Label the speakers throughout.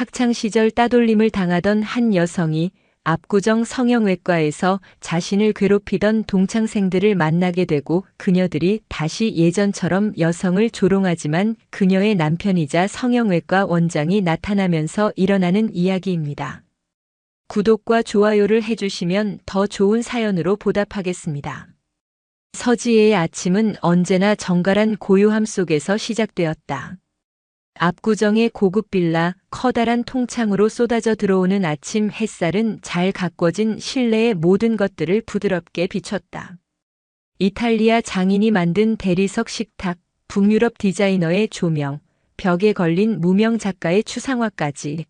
Speaker 1: 학창시절 따돌림을 당하던 한 여성이 압구정 성형외과에서 자신을 괴롭히던 동창생들을 만나게 되고 그녀들이 다시 예전처럼 여성을 조롱하지만 그녀의 남편이자 성형외과 원장이 나타나면서 일어나는 이야기입니다. 구독과 좋아요를 해주시면 더 좋은 사연으로 보답하겠습니다. 서지혜의 아침은 언제나 정갈한 고요함 속에서 시작되었다. 압구정의 고급 빌라, 커다란 통창으로 쏟아져 들어오는 아침 햇살은 잘 가꿔진 실내의 모든 것들을 부드럽게 비췄다. 이탈리아 장인이 만든 대리석 식탁, 북유럽 디자이너의 조명, 벽에 걸린 무명 작가의 추상화까지.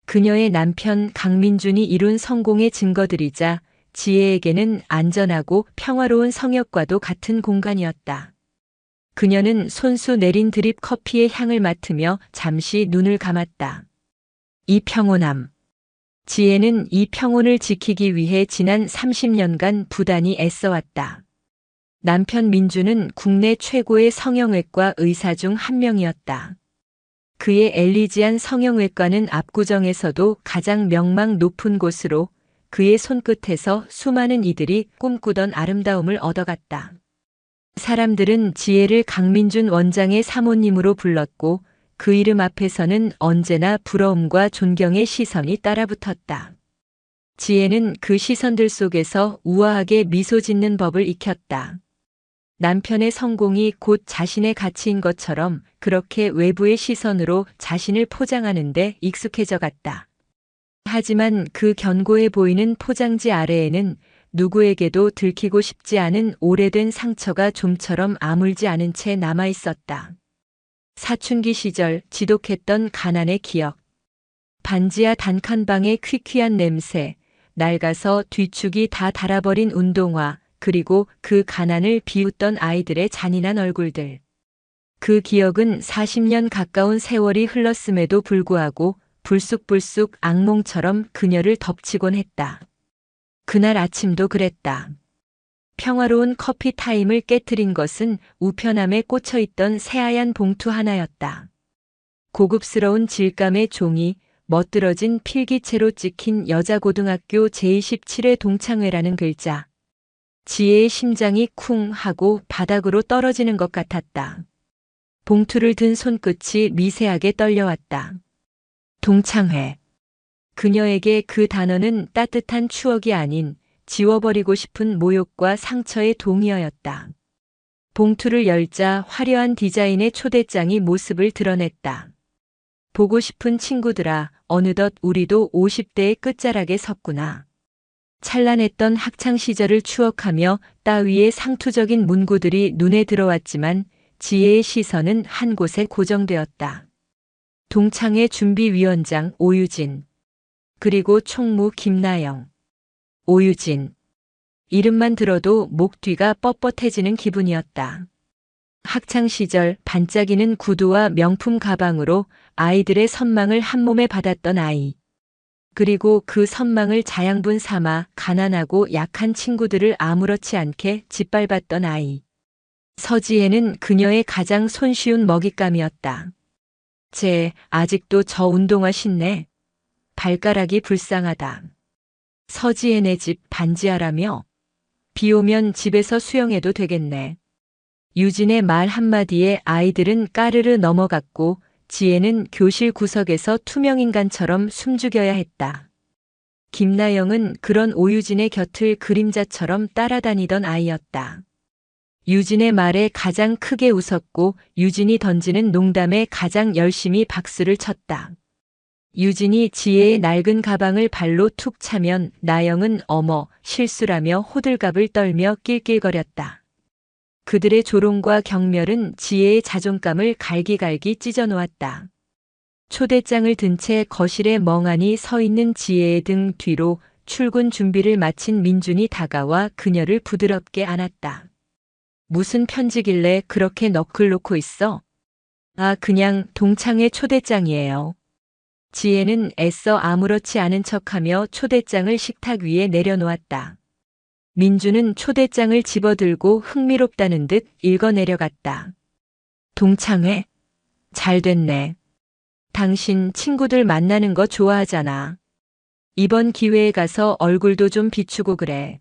Speaker 1: 그녀의 남편 강민준이 이룬 성공의 증거들이자 지혜에게는 안전하고 평화로운 성역과도 같은 공간이었다. 그녀는 손수 내린 드립 커피의 향을 맡으며 잠시 눈을 감았다. 이 평온함. 지혜는 이 평온을 지키기 위해 지난 30년간 부단히 애써왔다. 남편 민주는 국내 최고의 성형외과 의사 중 한 명이었다. 그의 엘리지안 성형외과는 압구정에서도 가장 명망 높은 곳으로 그의 손끝에서 수많은 이들이 꿈꾸던 아름다움을 얻어갔다. 사람들은 지혜를 강민준 원장의 사모님으로 불렀고 그 이름 앞에서는 언제나 부러움과 존경의 시선이 따라붙었다. 지혜는 그 시선들 속에서 우아하게 미소 짓는 법을 익혔다. 남편의 성공이 곧 자신의 가치인 것처럼 그렇게 외부의 시선으로 자신을 포장하는데 익숙해져 갔다. 하지만 그 견고해 보이는 포장지 아래에는 누구에게도 들키고 싶지 않은 오래된 상처가 좀처럼 아물지 않은 채 남아 있었다. 사춘기 시절 지독했던 가난의 기억. 반지하 단칸방의 퀴퀴한 냄새, 낡아서 뒤축이 다 닳아버린 운동화, 그리고 그 가난을 비웃던 아이들의 잔인한 얼굴들. 그 기억은 40년 가까운 세월이 흘렀음에도 불구하고 불쑥불쑥 악몽처럼 그녀를 덮치곤 했다. 그날 아침도 그랬다. 평화로운 커피 타임을 깨트린 것은 우편함에 꽂혀있던 새하얀 봉투 하나였다. 고급스러운 질감의 종이, 멋들어진 필기체로 찍힌 여자고등학교 제27회 동창회라는 글자. 지혜의 심장이 쿵 하고 바닥으로 떨어지는 것 같았다. 봉투를 든 손끝이 미세하게 떨려왔다. 동창회. 그녀에게 그 단어는 따뜻한 추억이 아닌 지워버리고 싶은 모욕과 상처의 동의어였다. 봉투를 열자 화려한 디자인의 초대장이 모습을 드러냈다. 보고 싶은 친구들아, 어느덧 우리도 50대의 끝자락에 섰구나. 찬란했던 학창시절을 추억하며 따위의 상투적인 문구들이 눈에 들어왔지만 지혜의 시선은 한 곳에 고정되었다. 동창회 준비위원장 오유진. 그리고 총무 김나영. 오유진. 이름만 들어도 목 뒤가 뻣뻣해지는 기분이었다. 학창시절 반짝이는 구두와 명품 가방으로 아이들의 선망을 한몸에 받았던 아이. 그리고 그 선망을 자양분 삼아 가난하고 약한 친구들을 아무렇지 않게 짓밟았던 아이. 서지혜는 그녀의 가장 손쉬운 먹잇감이었다. 쟤 아직도 저 운동화 신네. 발가락이 불쌍하다. 서지혜네 집 반지하라며? 비 오면 집에서 수영해도 되겠네. 유진의 말 한마디에 아이들은 까르르 넘어갔고 지혜는 교실 구석에서 투명인간처럼 숨죽여야 했다. 김나영은 그런 오유진의 곁을 그림자처럼 따라다니던 아이였다. 유진의 말에 가장 크게 웃었고 유진이 던지는 농담에 가장 열심히 박수를 쳤다. 유진이 지혜의 낡은 가방을 발로 툭 차면 나영은 어머, 실수라며 호들갑을 떨며 낄낄거렸다. 그들의 조롱과 경멸은 지혜의 자존감을 갈기갈기 찢어놓았다. 초대장을 든 채 거실에 멍하니 서 있는 지혜의 등 뒤로 출근 준비를 마친 민준이 다가와 그녀를 부드럽게 안았다. 무슨 편지길래 그렇게 너클 놓고 있어? 아, 그냥 동창회 초대장이에요. 지혜는 애써 아무렇지 않은 척하며 초대장을 식탁 위에 내려놓았다. 민주는 초대장을 집어들고 흥미롭다는 듯 읽어내려갔다. 동창회? 잘 됐네. 당신 친구들 만나는 거 좋아하잖아. 이번 기회에 가서 얼굴도 좀 비추고 그래.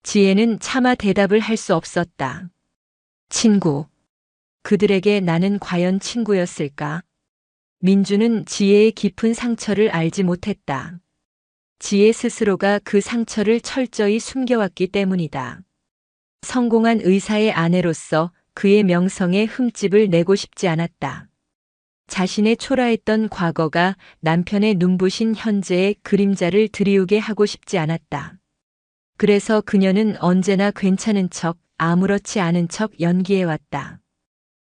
Speaker 1: 지혜는 차마 대답을 할 수 없었다. 친구. 그들에게 나는 과연 친구였을까? 민주는 지혜의 깊은 상처를 알지 못했다. 지혜 스스로가 그 상처를 철저히 숨겨왔기 때문이다. 성공한 의사의 아내로서 그의 명성에 흠집을 내고 싶지 않았다. 자신의 초라했던 과거가 남편의 눈부신 현재의 그림자를 드리우게 하고 싶지 않았다. 그래서 그녀는 언제나 괜찮은 척, 아무렇지 않은 척 연기해왔다.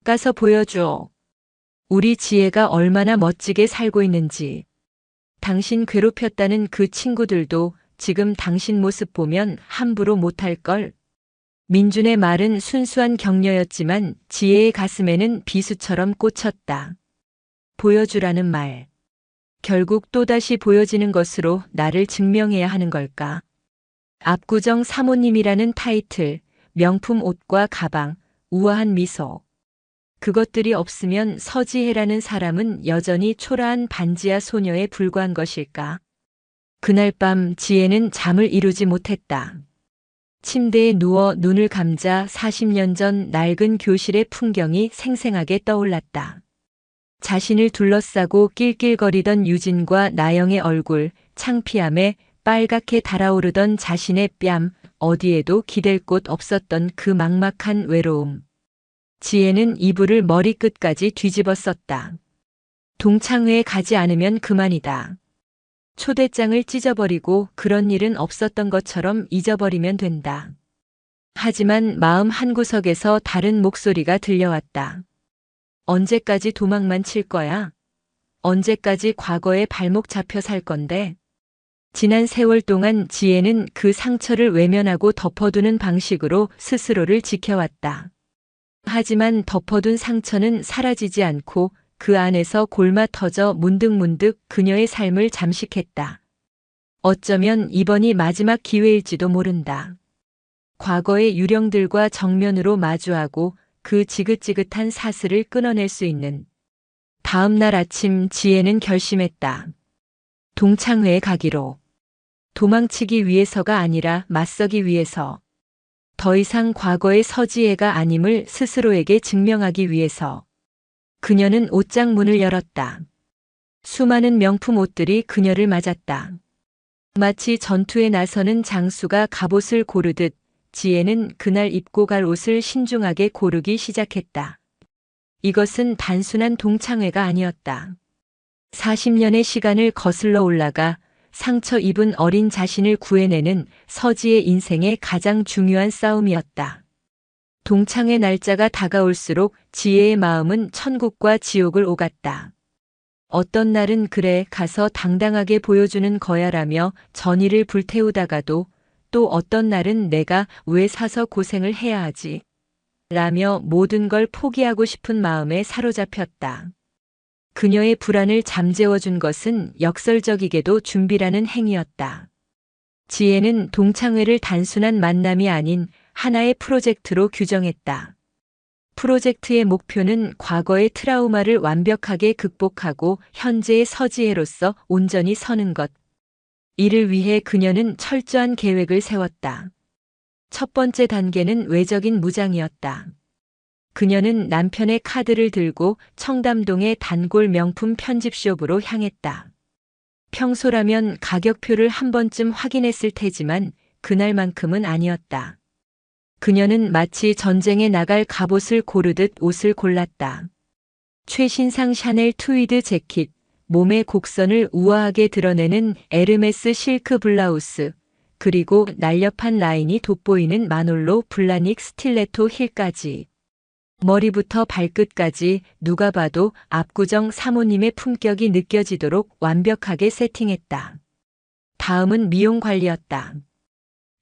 Speaker 1: 가서 보여줘. 우리 지혜가 얼마나 멋지게 살고 있는지. 당신 괴롭혔다는 그 친구들도 지금 당신 모습 보면 함부로 못할걸. 민준의 말은 순수한 격려였지만 지혜의 가슴에는 비수처럼 꽂혔다. 보여주라는 말. 결국 또다시 보여지는 것으로 나를 증명해야 하는 걸까? 압구정 사모님이라는 타이틀, 명품 옷과 가방, 우아한 미소. 그것들이 없으면 서지혜라는 사람은 여전히 초라한 반지하 소녀에 불과한 것일까? 그날 밤 지혜는 잠을 이루지 못했다. 침대에 누워 눈을 감자 40년 전 낡은 교실의 풍경이 생생하게 떠올랐다. 자신을 둘러싸고 낄낄거리던 유진과 나영의 얼굴, 창피함에 빨갛게 달아오르던 자신의 뺨, 어디에도 기댈 곳 없었던 그 막막한 외로움. 지혜는 이불을 머리끝까지 뒤집어 썼다. 동창회에 가지 않으면 그만이다. 초대장을 찢어버리고 그런 일은 없었던 것처럼 잊어버리면 된다. 하지만 마음 한구석에서 다른 목소리가 들려왔다. 언제까지 도망만 칠 거야? 언제까지 과거에 발목 잡혀 살 건데? 지난 세월 동안 지혜는 그 상처를 외면하고 덮어두는 방식으로 스스로를 지켜왔다. 하지만 덮어둔 상처는 사라지지 않고 그 안에서 골마 터져 문득문득 그녀의 삶을 잠식했다. 어쩌면 이번이 마지막 기회일지도 모른다. 과거의 유령들과 정면으로 마주하고 그 지긋지긋한 사슬을 끊어낼 수 있는. 다음 날 아침 지혜는 결심했다. 동창회에 가기로. 도망치기 위해서가 아니라 맞서기 위해서. 더 이상 과거의 서지혜가 아님을 스스로에게 증명하기 위해서. 그녀는 옷장 문을 열었다. 수많은 명품 옷들이 그녀를 맞았다. 마치 전투에 나서는 장수가 갑옷을 고르듯 지혜는 그날 입고 갈 옷을 신중하게 고르기 시작했다. 이것은 단순한 동창회가 아니었다. 40년의 시간을 거슬러 올라가 상처 입은 어린 자신을 구해내는 서지의 인생의 가장 중요한 싸움이었다. 동창회 날짜가 다가올수록 지혜의 마음은 천국과 지옥을 오갔다. 어떤 날은 그래 가서 당당하게 보여주는 거야라며 전의를 불태우다가도 또 어떤 날은 내가 왜 사서 고생을 해야 하지? 라며 모든 걸 포기하고 싶은 마음에 사로잡혔다. 그녀의 불안을 잠재워준 것은 역설적이게도 준비라는 행위였다. 지혜는 동창회를 단순한 만남이 아닌 하나의 프로젝트로 규정했다. 프로젝트의 목표는 과거의 트라우마를 완벽하게 극복하고 현재의 서지혜로서 온전히 서는 것. 이를 위해 그녀는 철저한 계획을 세웠다. 첫 번째 단계는 외적인 무장이었다. 그녀는 남편의 카드를 들고 청담동의 단골 명품 편집숍으로 향했다. 평소라면 가격표를 한 번쯤 확인했을 테지만 그날만큼은 아니었다. 그녀는 마치 전쟁에 나갈 갑옷을 고르듯 옷을 골랐다. 최신상 샤넬 트위드 재킷, 몸의 곡선을 우아하게 드러내는 에르메스 실크 블라우스, 그리고 날렵한 라인이 돋보이는 마놀로 블라닉 스틸레토 힐까지. 머리부터 발끝까지 누가 봐도 압구정 사모님의 품격이 느껴지도록 완벽하게 세팅했다. 다음은 미용 관리였다.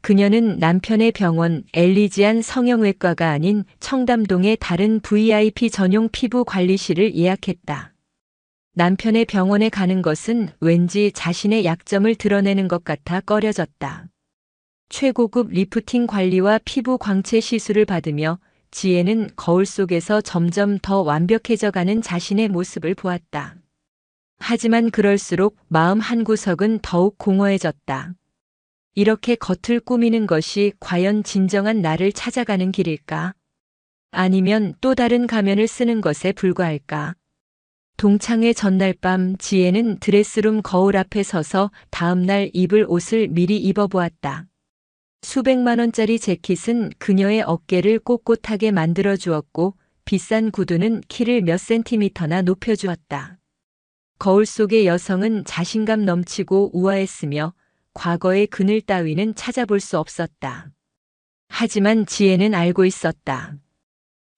Speaker 1: 그녀는 남편의 병원 엘리지안 성형외과가 아닌 청담동의 다른 VIP 전용 피부 관리실을 예약했다. 남편의 병원에 가는 것은 왠지 자신의 약점을 드러내는 것 같아 꺼려졌다. 최고급 리프팅 관리와 피부 광채 시술을 받으며 지혜는 거울 속에서 점점 더 완벽해져가는 자신의 모습을 보았다. 하지만 그럴수록 마음 한구석은 더욱 공허해졌다. 이렇게 겉을 꾸미는 것이 과연 진정한 나를 찾아가는 길일까? 아니면 또 다른 가면을 쓰는 것에 불과할까? 동창회 전날 밤 지혜는 드레스룸 거울 앞에 서서 다음날 입을 옷을 미리 입어보았다. 수백만 원짜리 재킷은 그녀의 어깨를 꼿꼿하게 만들어 주었고 비싼 구두는 키를 몇 센티미터나 높여주었다. 거울 속의 여성은 자신감 넘치고 우아했으며 과거의 그늘 따위는 찾아볼 수 없었다. 하지만 지혜는 알고 있었다.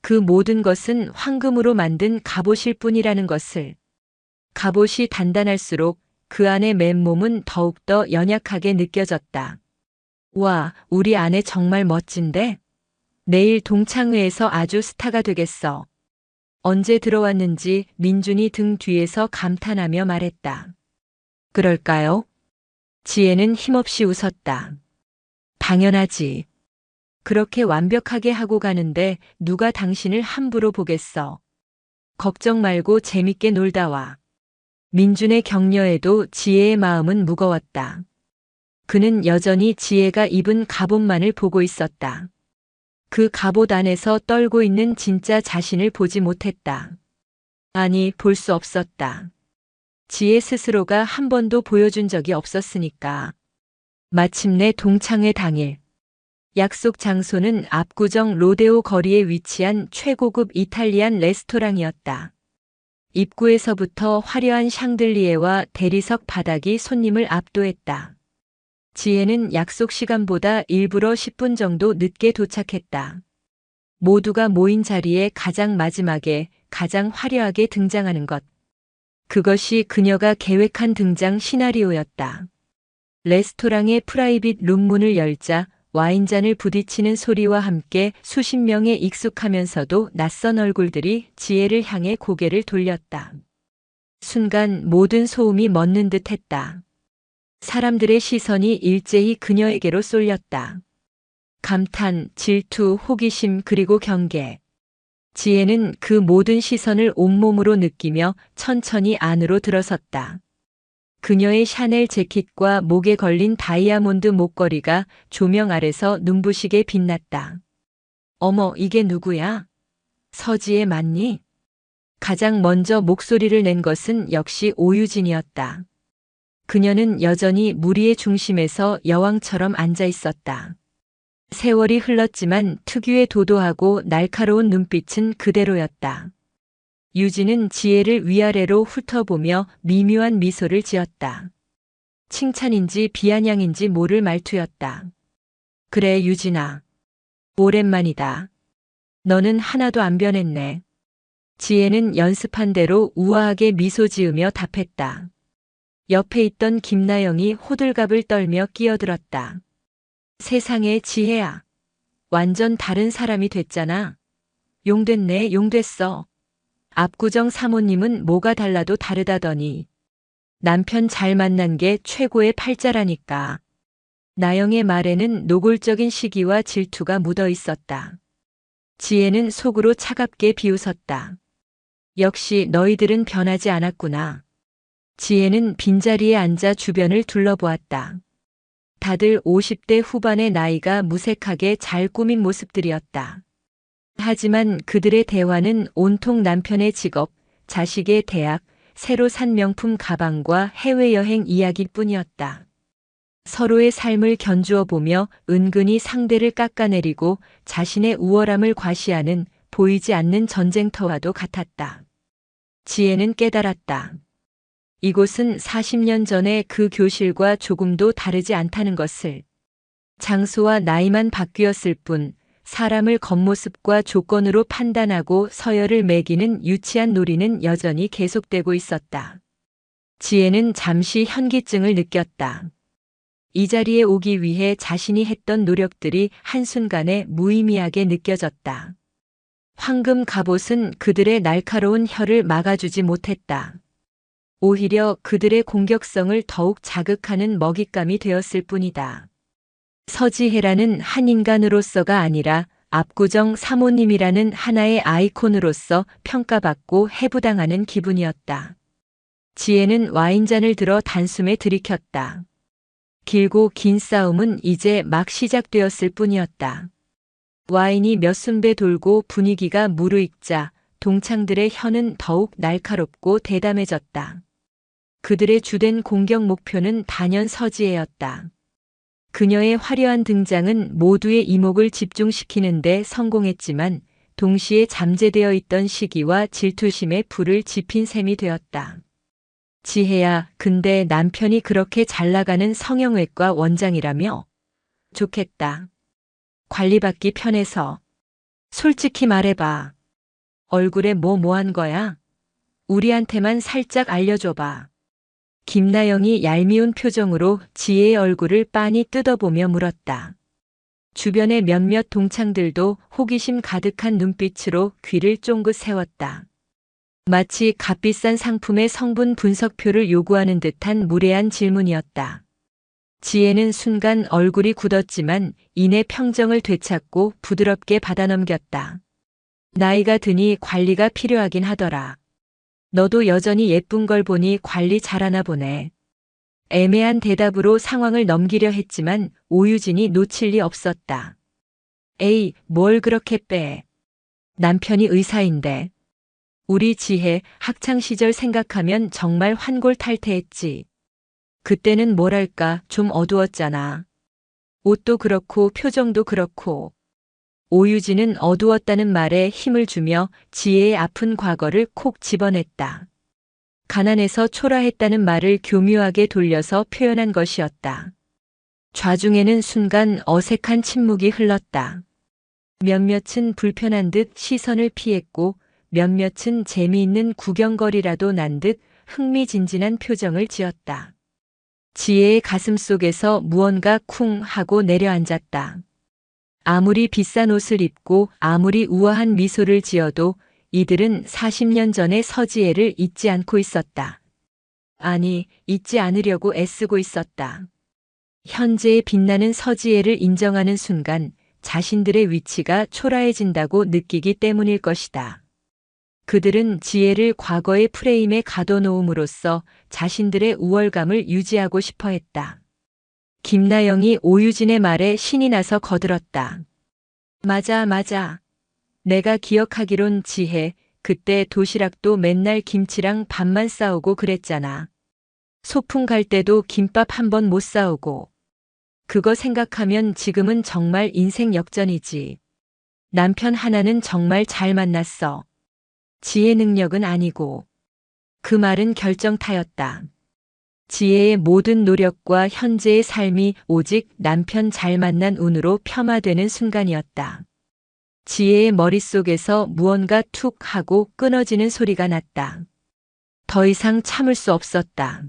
Speaker 1: 그 모든 것은 황금으로 만든 갑옷일 뿐이라는 것을. 갑옷이 단단할수록 그 안의 맨몸은 더욱더 연약하게 느껴졌다. 와, 우리 아내 정말 멋진데? 내일 동창회에서 아주 스타가 되겠어. 언제 들어왔는지 민준이 등 뒤에서 감탄하며 말했다. 그럴까요? 지혜는 힘없이 웃었다. 당연하지. 그렇게 완벽하게 하고 가는데 누가 당신을 함부로 보겠어. 걱정 말고 재밌게 놀다 와. 민준의 격려에도 지혜의 마음은 무거웠다. 그는 여전히 지혜가 입은 갑옷만을 보고 있었다. 그 갑옷 안에서 떨고 있는 진짜 자신을 보지 못했다. 아니, 볼 수 없었다. 지혜 스스로가 한 번도 보여준 적이 없었으니까. 마침내 동창회 당일. 약속 장소는 압구정 로데오 거리에 위치한 최고급 이탈리안 레스토랑이었다. 입구에서부터 화려한 샹들리에와 대리석 바닥이 손님을 압도했다. 지혜는 약속 시간보다 일부러 10분 정도 늦게 도착했다. 모두가 모인 자리에 가장 마지막에 가장 화려하게 등장하는 것. 그것이 그녀가 계획한 등장 시나리오였다. 레스토랑의 프라이빗 룸 문을 열자 와인잔을 부딪히는 소리와 함께 수십 명의 익숙하면서도 낯선 얼굴들이 지혜를 향해 고개를 돌렸다. 순간 모든 소음이 멎는 듯 했다. 사람들의 시선이 일제히 그녀에게로 쏠렸다. 감탄, 질투, 호기심 그리고 경계. 지혜는 그 모든 시선을 온몸으로 느끼며 천천히 안으로 들어섰다. 그녀의 샤넬 재킷과 목에 걸린 다이아몬드 목걸이가 조명 아래서 눈부시게 빛났다. 어머, 이게 누구야? 서지혜 맞니? 가장 먼저 목소리를 낸 것은 역시 오유진이었다. 그녀는 여전히 무리의 중심에서 여왕처럼 앉아 있었다. 세월이 흘렀지만 특유의 도도하고 날카로운 눈빛은 그대로였다. 유진은 지혜를 위아래로 훑어보며 미묘한 미소를 지었다. 칭찬인지 비아냥인지 모를 말투였다. 그래, 유진아. 오랜만이다. 너는 하나도 안 변했네. 지혜는 연습한 대로 우아하게 미소 지으며 답했다. 옆에 있던 김나영이 호들갑을 떨며 끼어들었다. 세상에, 지혜야. 완전 다른 사람이 됐잖아. 용됐네, 용됐어. 압구정 사모님은 뭐가 달라도 다르다더니. 남편 잘 만난 게 최고의 팔자라니까. 나영의 말에는 노골적인 시기와 질투가 묻어 있었다. 지혜는 속으로 차갑게 비웃었다. 역시 너희들은 변하지 않았구나. 지혜는 빈자리에 앉아 주변을 둘러보았다. 다들 50대 후반의 나이가 무색하게 잘 꾸민 모습들이었다. 하지만 그들의 대화는 온통 남편의 직업, 자식의 대학, 새로 산 명품 가방과 해외여행 이야기뿐이었다. 서로의 삶을 견주어 보며 은근히 상대를 깎아내리고 자신의 우월함을 과시하는 보이지 않는 전쟁터와도 같았다. 지혜는 깨달았다. 이곳은 40년 전의 그 교실과 조금도 다르지 않다는 것을. 장소와 나이만 바뀌었을 뿐 사람을 겉모습과 조건으로 판단하고 서열을 매기는 유치한 놀이는 여전히 계속되고 있었다. 지혜는 잠시 현기증을 느꼈다. 이 자리에 오기 위해 자신이 했던 노력들이 한순간에 무의미하게 느껴졌다. 황금 갑옷은 그들의 날카로운 혀를 막아주지 못했다. 오히려 그들의 공격성을 더욱 자극하는 먹잇감이 되었을 뿐이다. 서지혜라는 한 인간으로서가 아니라 압구정 사모님이라는 하나의 아이콘으로서 평가받고 해부당하는 기분이었다. 지혜는 와인잔을 들어 단숨에 들이켰다. 길고 긴 싸움은 이제 막 시작되었을 뿐이었다. 와인이 몇 순배 돌고 분위기가 무르익자 동창들의 혀는 더욱 날카롭고 대담해졌다. 그들의 주된 공격 목표는 단연 서지혜였다. 그녀의 화려한 등장은 모두의 이목을 집중시키는 데 성공했지만 동시에 잠재되어 있던 시기와 질투심에 불을 지핀 셈이 되었다. 지혜야, 근데 남편이 그렇게 잘 나가는 성형외과 원장이라며? 좋겠다. 관리받기 편해서. 솔직히 말해봐. 얼굴에 뭐한 거야? 우리한테만 살짝 알려줘봐. 김나영이 얄미운 표정으로 지혜의 얼굴을 빤히 뜯어보며 물었다. 주변의 몇몇 동창들도 호기심 가득한 눈빛으로 귀를 쫑긋 세웠다. 마치 값비싼 상품의 성분 분석표를 요구하는 듯한 무례한 질문이었다. 지혜는 순간 얼굴이 굳었지만 이내 평정을 되찾고 부드럽게 받아넘겼다. 나이가 드니 관리가 필요하긴 하더라. 너도 여전히 예쁜 걸 보니 관리 잘하나 보네. 애매한 대답으로 상황을 넘기려 했지만 오유진이 놓칠 리 없었다. 에이, 뭘 그렇게 빼. 남편이 의사인데. 우리 지혜 학창시절 생각하면 정말 환골탈태했지. 그때는 뭐랄까 좀 어두웠잖아. 옷도 그렇고 표정도 그렇고. 오유진은 어두웠다는 말에 힘을 주며 지혜의 아픈 과거를 콕 집어냈다. 가난해서 초라했다는 말을 교묘하게 돌려서 표현한 것이었다. 좌중에는 순간 어색한 침묵이 흘렀다. 몇몇은 불편한 듯 시선을 피했고 몇몇은 재미있는 구경거리라도 난 듯 흥미진진한 표정을 지었다. 지혜의 가슴 속에서 무언가 쿵 하고 내려앉았다. 아무리 비싼 옷을 입고 아무리 우아한 미소를 지어도 이들은 40년 전의 서지혜를 잊지 않고 있었다. 아니, 잊지 않으려고 애쓰고 있었다. 현재의 빛나는 서지혜를 인정하는 순간 자신들의 위치가 초라해진다고 느끼기 때문일 것이다. 그들은 지혜를 과거의 프레임에 가둬놓음으로써 자신들의 우월감을 유지하고 싶어 했다. 김나영이 오유진의 말에 신이 나서 거들었다. 맞아. 내가 기억하기론 지혜, 그때 도시락도 맨날 김치랑 밥만 싸우고 그랬잖아. 소풍 갈 때도 김밥 한 번 못 싸우고. 그거 생각하면 지금은 정말 인생 역전이지. 남편 하나는 정말 잘 만났어. 지혜 능력은 아니고. 그 말은 결정타였다. 지혜의 모든 노력과 현재의 삶이 오직 남편 잘 만난 운으로 폄하되는 순간이었다. 지혜의 머릿속에서 무언가 툭 하고 끊어지는 소리가 났다. 더 이상 참을 수 없었다.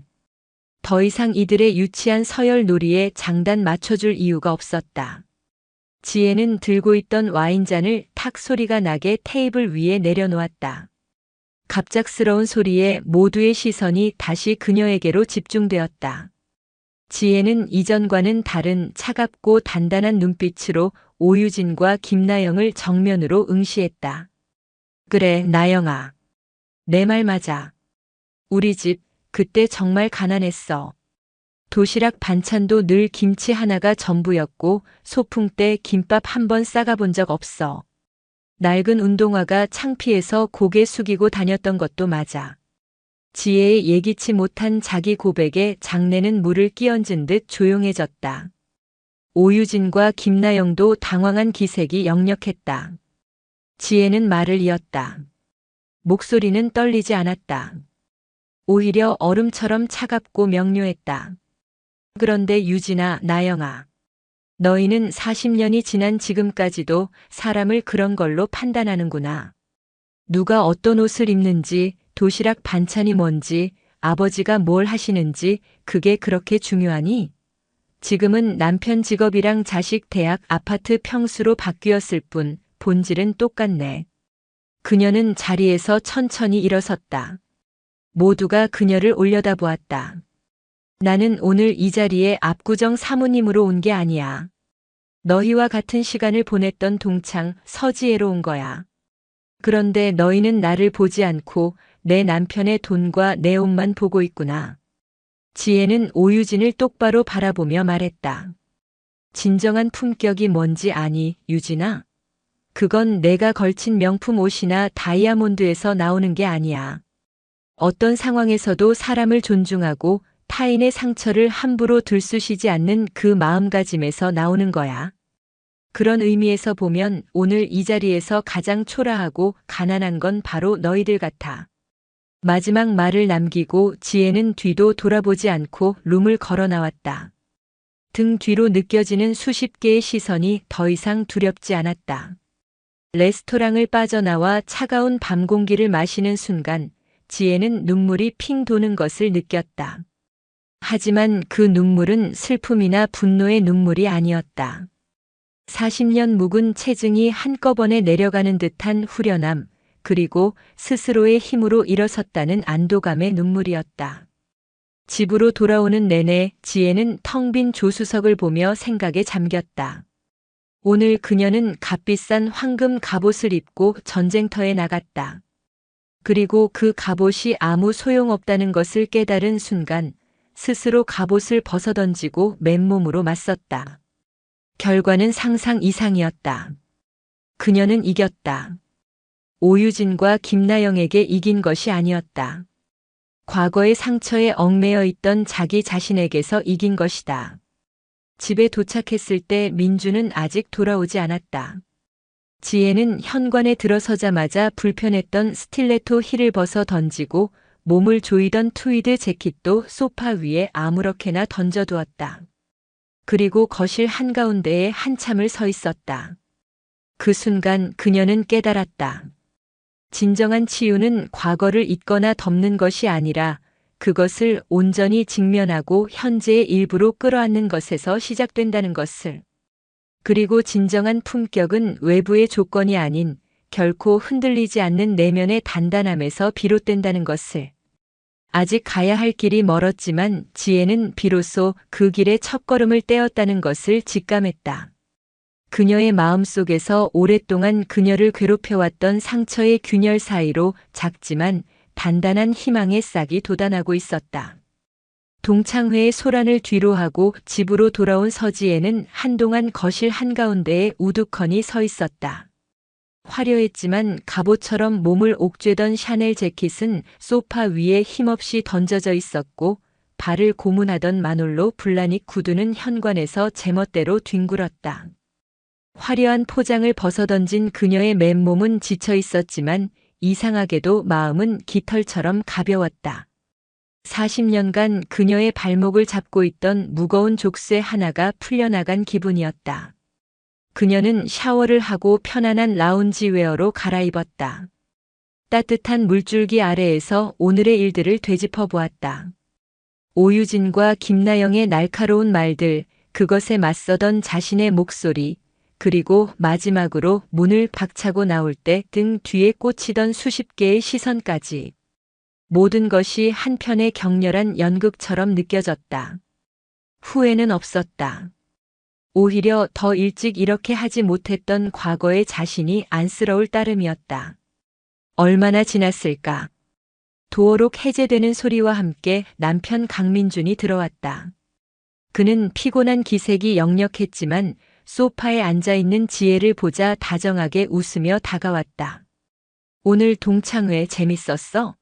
Speaker 1: 더 이상 이들의 유치한 서열 놀이에 장단 맞춰줄 이유가 없었다. 지혜는 들고 있던 와인잔을 탁 소리가 나게 테이블 위에 내려놓았다. 갑작스러운 소리에 모두의 시선이 다시 그녀에게로 집중되었다. 지혜는 이전과는 다른 차갑고 단단한 눈빛으로 오유진과 김나영을 정면으로 응시했다. 그래, 나영아. 내 말 맞아. 우리 집 그때 정말 가난했어. 도시락 반찬도 늘 김치 하나가 전부였고 소풍 때 김밥 한 번 싸가 본 적 없어. 낡은 운동화가 창피해서 고개 숙이고 다녔던 것도 맞아. 지혜의 예기치 못한 자기 고백에 장내는 물을 끼얹은 듯 조용해졌다. 오유진과 김나영도 당황한 기색이 역력했다. 지혜는 말을 이었다. 목소리는 떨리지 않았다. 오히려 얼음처럼 차갑고 명료했다. 그런데 유진아, 나영아. 너희는 40년이 지난 지금까지도 사람을 그런 걸로 판단하는구나. 누가 어떤 옷을 입는지, 도시락 반찬이 뭔지, 아버지가 뭘 하시는지 그게 그렇게 중요하니? 지금은 남편 직업이랑 자식 대학 아파트 평수로 바뀌었을 뿐 본질은 똑같네. 그녀는 자리에서 천천히 일어섰다. 모두가 그녀를 올려다보았다. 나는 오늘 이 자리에 압구정 사모님으로 온 게 아니야. 너희와 같은 시간을 보냈던 동창 서지혜로 온 거야. 그런데 너희는 나를 보지 않고 내 남편의 돈과 내 옷만 보고 있구나. 지혜는 오유진을 똑바로 바라보며 말했다. 진정한 품격이 뭔지 아니, 유진아? 그건 내가 걸친 명품 옷이나 다이아몬드에서 나오는 게 아니야. 어떤 상황에서도 사람을 존중하고 타인의 상처를 함부로 들쑤시지 않는 그 마음가짐에서 나오는 거야. 그런 의미에서 보면 오늘 이 자리에서 가장 초라하고 가난한 건 바로 너희들 같아. 마지막 말을 남기고 지혜는 뒤도 돌아보지 않고 룸을 걸어 나왔다. 등 뒤로 느껴지는 수십 개의 시선이 더 이상 두렵지 않았다. 레스토랑을 빠져나와 차가운 밤 공기를 마시는 순간 지혜는 눈물이 핑 도는 것을 느꼈다. 하지만 그 눈물은 슬픔이나 분노의 눈물이 아니었다. 40년 묵은 체증이 한꺼번에 내려가는 듯한 후련함, 그리고 스스로의 힘으로 일어섰다는 안도감의 눈물이었다. 집으로 돌아오는 내내 지혜는 텅 빈 조수석을 보며 생각에 잠겼다. 오늘 그녀는 값비싼 황금 갑옷을 입고 전쟁터에 나갔다. 그리고 그 갑옷이 아무 소용없다는 것을 깨달은 순간 스스로 갑옷을 벗어던지고 맨몸으로 맞섰다. 결과는 상상 이상이었다. 그녀는 이겼다. 오유진과 김나영에게 이긴 것이 아니었다. 과거의 상처에 얽매여 있던 자기 자신에게서 이긴 것이다. 집에 도착했을 때 민주는 아직 돌아오지 않았다. 지혜는 현관에 들어서자마자 불편했던 스틸레토 힐을 벗어 던지고 몸을 조이던 트위드 재킷도 소파 위에 아무렇게나 던져두었다. 그리고 거실 한가운데에 한참을 서 있었다. 그 순간 그녀는 깨달았다. 진정한 치유는 과거를 잊거나 덮는 것이 아니라 그것을 온전히 직면하고 현재의 일부로 끌어안는 것에서 시작된다는 것을. 그리고 진정한 품격은 외부의 조건이 아닌 결코 흔들리지 않는 내면의 단단함에서 비롯된다는 것을. 아직 가야 할 길이 멀었지만 지혜는 비로소 그 길의 첫걸음을 떼었다는 것을 직감했다. 그녀의 마음속에서 오랫동안 그녀를 괴롭혀왔던 상처의 균열 사이로 작지만 단단한 희망의 싹이 돋아나고 있었다. 동창회의 소란을 뒤로하고 집으로 돌아온 서지혜는 한동안 거실 한가운데에 우두커니 서 있었다. 화려했지만 갑옷처럼 몸을 옥죄던 샤넬 재킷은 소파 위에 힘없이 던져져 있었고 발을 고문하던 마놀로 블라닉 구두는 현관에서 제멋대로 뒹굴었다. 화려한 포장을 벗어던진 그녀의 맨몸은 지쳐 있었지만 이상하게도 마음은 깃털처럼 가벼웠다. 40년간 그녀의 발목을 잡고 있던 무거운 족쇄 하나가 풀려나간 기분이었다. 그녀는 샤워를 하고 편안한 라운지 웨어로 갈아입었다. 따뜻한 물줄기 아래에서 오늘의 일들을 되짚어 보았다. 오유진과 김나영의 날카로운 말들, 그것에 맞서던 자신의 목소리, 그리고 마지막으로 문을 박차고 나올 때 등 뒤에 꽂히던 수십 개의 시선까지. 모든 것이 한편의 격렬한 연극처럼 느껴졌다. 후회는 없었다. 오히려 더 일찍 이렇게 하지 못했던 과거의 자신이 안쓰러울 따름이었다. 얼마나 지났을까? 도어록 해제되는 소리와 함께 남편 강민준이 들어왔다. 그는 피곤한 기색이 역력했지만 소파에 앉아있는 지혜를 보자 다정하게 웃으며 다가왔다. 오늘 동창회 재밌었어?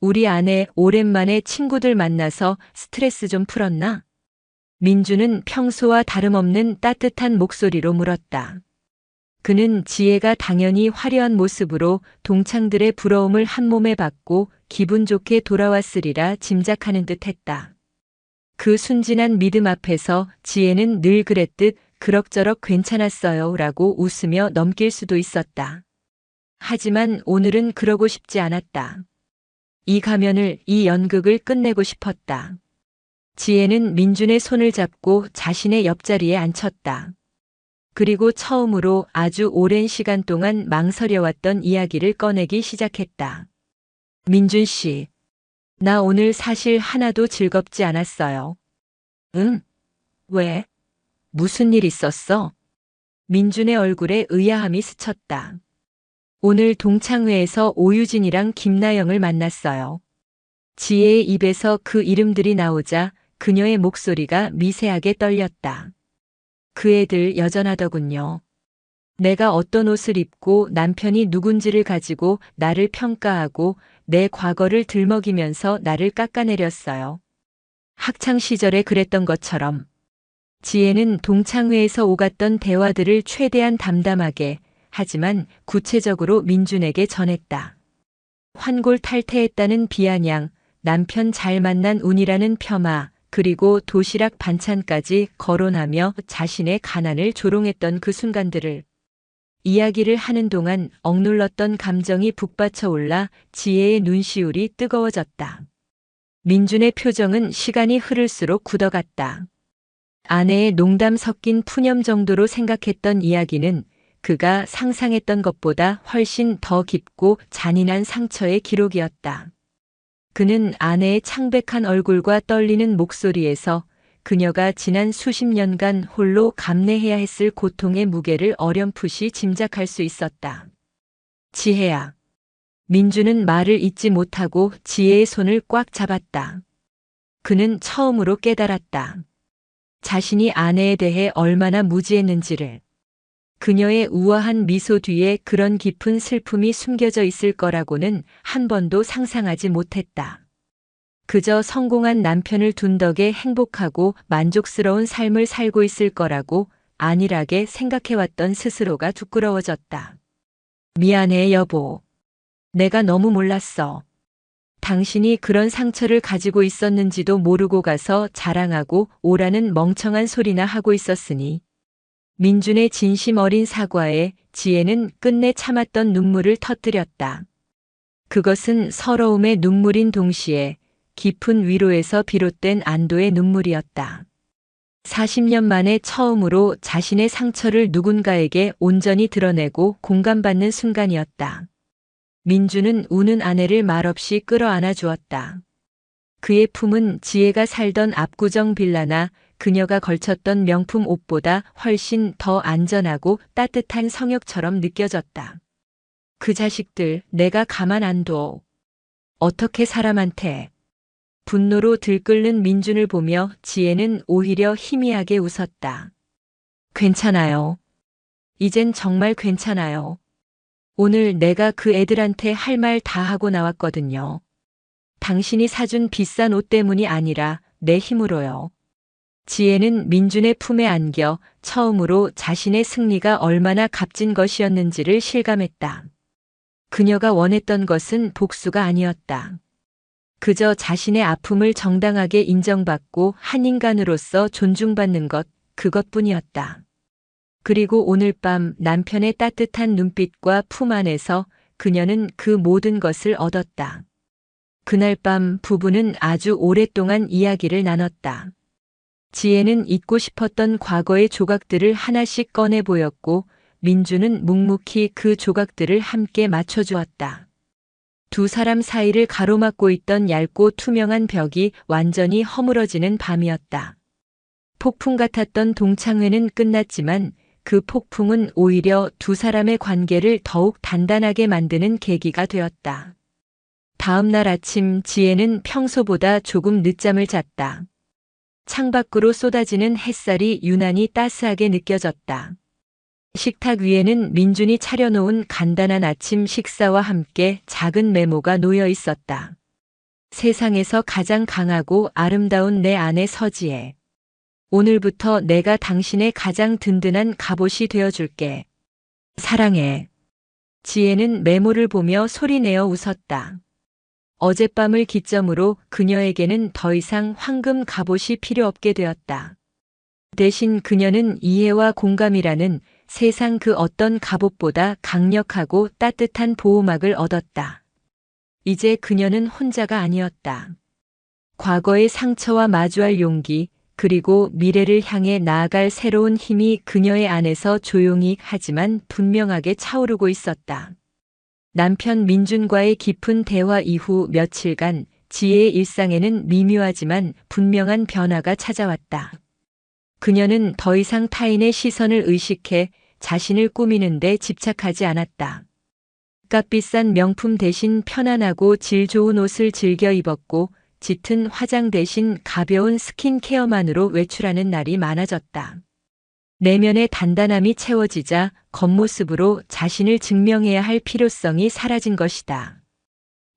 Speaker 1: 우리 아내 오랜만에 친구들 만나서 스트레스 좀 풀었나? 민주는 평소와 다름없는 따뜻한 목소리로 물었다. 그는 지혜가 당연히 화려한 모습으로 동창들의 부러움을 한몸에 받고 기분 좋게 돌아왔으리라 짐작하는 듯 했다. 그 순진한 믿음 앞에서 지혜는 늘 그랬듯 그럭저럭 괜찮았어요 라고 웃으며 넘길 수도 있었다. 하지만 오늘은 그러고 싶지 않았다. 이 가면을, 이 연극을 끝내고 싶었다. 지혜는 민준의 손을 잡고 자신의 옆자리에 앉혔다. 그리고 처음으로 아주 오랜 시간 동안 망설여왔던 이야기를 꺼내기 시작했다. 민준 씨, 나 오늘 사실 하나도 즐겁지 않았어요. 응? 왜? 무슨 일 있었어? 민준의 얼굴에 의아함이 스쳤다. 오늘 동창회에서 오유진이랑 김나영을 만났어요. 지혜의 입에서 그 이름들이 나오자 그녀의 목소리가 미세하게 떨렸다. 그 애들 여전하더군요. 내가 어떤 옷을 입고 남편이 누군지를 가지고 나를 평가하고 내 과거를 들먹이면서 나를 깎아내렸어요. 학창 시절에 그랬던 것처럼. 지혜는 동창회에서 오갔던 대화들을 최대한 담담하게 하지만 구체적으로 민준에게 전했다. 환골탈태했다는 비아냥, 남편 잘 만난 운이라는 폄하, 그리고 도시락 반찬까지 거론하며 자신의 가난을 조롱했던 그 순간들을. 이야기를 하는 동안 억눌렀던 감정이 북받쳐 올라 지혜의 눈시울이 뜨거워졌다. 민준의 표정은 시간이 흐를수록 굳어갔다. 아내의 농담 섞인 푸념 정도로 생각했던 이야기는 그가 상상했던 것보다 훨씬 더 깊고 잔인한 상처의 기록이었다. 그는 아내의 창백한 얼굴과 떨리는 목소리에서 그녀가 지난 수십 년간 홀로 감내해야 했을 고통의 무게를 어렴풋이 짐작할 수 있었다. 지혜야. 민주는 말을 잇지 못하고 지혜의 손을 꽉 잡았다. 그는 처음으로 깨달았다. 자신이 아내에 대해 얼마나 무지했는지를. 그녀의 우아한 미소 뒤에 그런 깊은 슬픔이 숨겨져 있을 거라고는 한 번도 상상하지 못했다. 그저 성공한 남편을 둔 덕에 행복하고 만족스러운 삶을 살고 있을 거라고 안일하게 생각해왔던 스스로가 부끄러워졌다. 미안해, 여보. 내가 너무 몰랐어. 당신이 그런 상처를 가지고 있었는지도 모르고 가서 자랑하고 오라는 멍청한 소리나 하고 있었으니. 민준의 진심 어린 사과에 지혜는 끝내 참았던 눈물을 터뜨렸다. 그것은 서러움의 눈물인 동시에 깊은 위로에서 비롯된 안도의 눈물이었다. 40년 만에 처음으로 자신의 상처를 누군가에게 온전히 드러내고 공감받는 순간이었다. 민주는 우는 아내를 말없이 끌어안아 주었다. 그의 품은 지혜가 살던 압구정 빌라나 그녀가 걸쳤던 명품 옷보다 훨씬 더 안전하고 따뜻한 성역처럼 느껴졌다. 그 자식들 내가 가만 안 둬. 어떻게 사람한테. 분노로 들끓는 민준을 보며 지혜는 오히려 희미하게 웃었다. 괜찮아요. 이젠 정말 괜찮아요. 오늘 내가 그 애들한테 할 말 다 하고 나왔거든요. 당신이 사준 비싼 옷 때문이 아니라 내 힘으로요. 지혜는 민준의 품에 안겨 처음으로 자신의 승리가 얼마나 값진 것이었는지를 실감했다. 그녀가 원했던 것은 복수가 아니었다. 그저 자신의 아픔을 정당하게 인정받고 한 인간으로서 존중받는 것, 그것뿐이었다. 그리고 오늘 밤 남편의 따뜻한 눈빛과 품 안에서 그녀는 그 모든 것을 얻었다. 그날 밤 부부는 아주 오랫동안 이야기를 나눴다. 지혜는 잊고 싶었던 과거의 조각들을 하나씩 꺼내 보였고 민주는 묵묵히 그 조각들을 함께 맞춰주었다. 두 사람 사이를 가로막고 있던 얇고 투명한 벽이 완전히 허물어지는 밤이었다. 폭풍 같았던 동창회는 끝났지만 그 폭풍은 오히려 두 사람의 관계를 더욱 단단하게 만드는 계기가 되었다. 다음 날 아침 지혜는 평소보다 조금 늦잠을 잤다. 창밖으로 쏟아지는 햇살이 유난히 따스하게 느껴졌다. 식탁 위에는 민준이 차려놓은 간단한 아침 식사와 함께 작은 메모가 놓여 있었다. 세상에서 가장 강하고 아름다운 내 아내 서지혜. 오늘부터 내가 당신의 가장 든든한 갑옷이 되어줄게. 사랑해. 지혜는 메모를 보며 소리내어 웃었다. 어젯밤을 기점으로 그녀에게는 더 이상 황금 갑옷이 필요 없게 되었다. 대신 그녀는 이해와 공감이라는 세상 그 어떤 갑옷보다 강력하고 따뜻한 보호막을 얻었다. 이제 그녀는 혼자가 아니었다. 과거의 상처와 마주할 용기, 그리고 미래를 향해 나아갈 새로운 힘이 그녀의 안에서 조용히 하지만 분명하게 차오르고 있었다. 남편 민준과의 깊은 대화 이후 며칠간 지혜의 일상에는 미묘하지만 분명한 변화가 찾아왔다. 그녀는 더 이상 타인의 시선을 의식해 자신을 꾸미는 데 집착하지 않았다. 값비싼 명품 대신 편안하고 질 좋은 옷을 즐겨 입었고 짙은 화장 대신 가벼운 스킨케어만으로 외출하는 날이 많아졌다. 내면의 단단함이 채워지자 겉모습으로 자신을 증명해야 할 필요성이 사라진 것이다.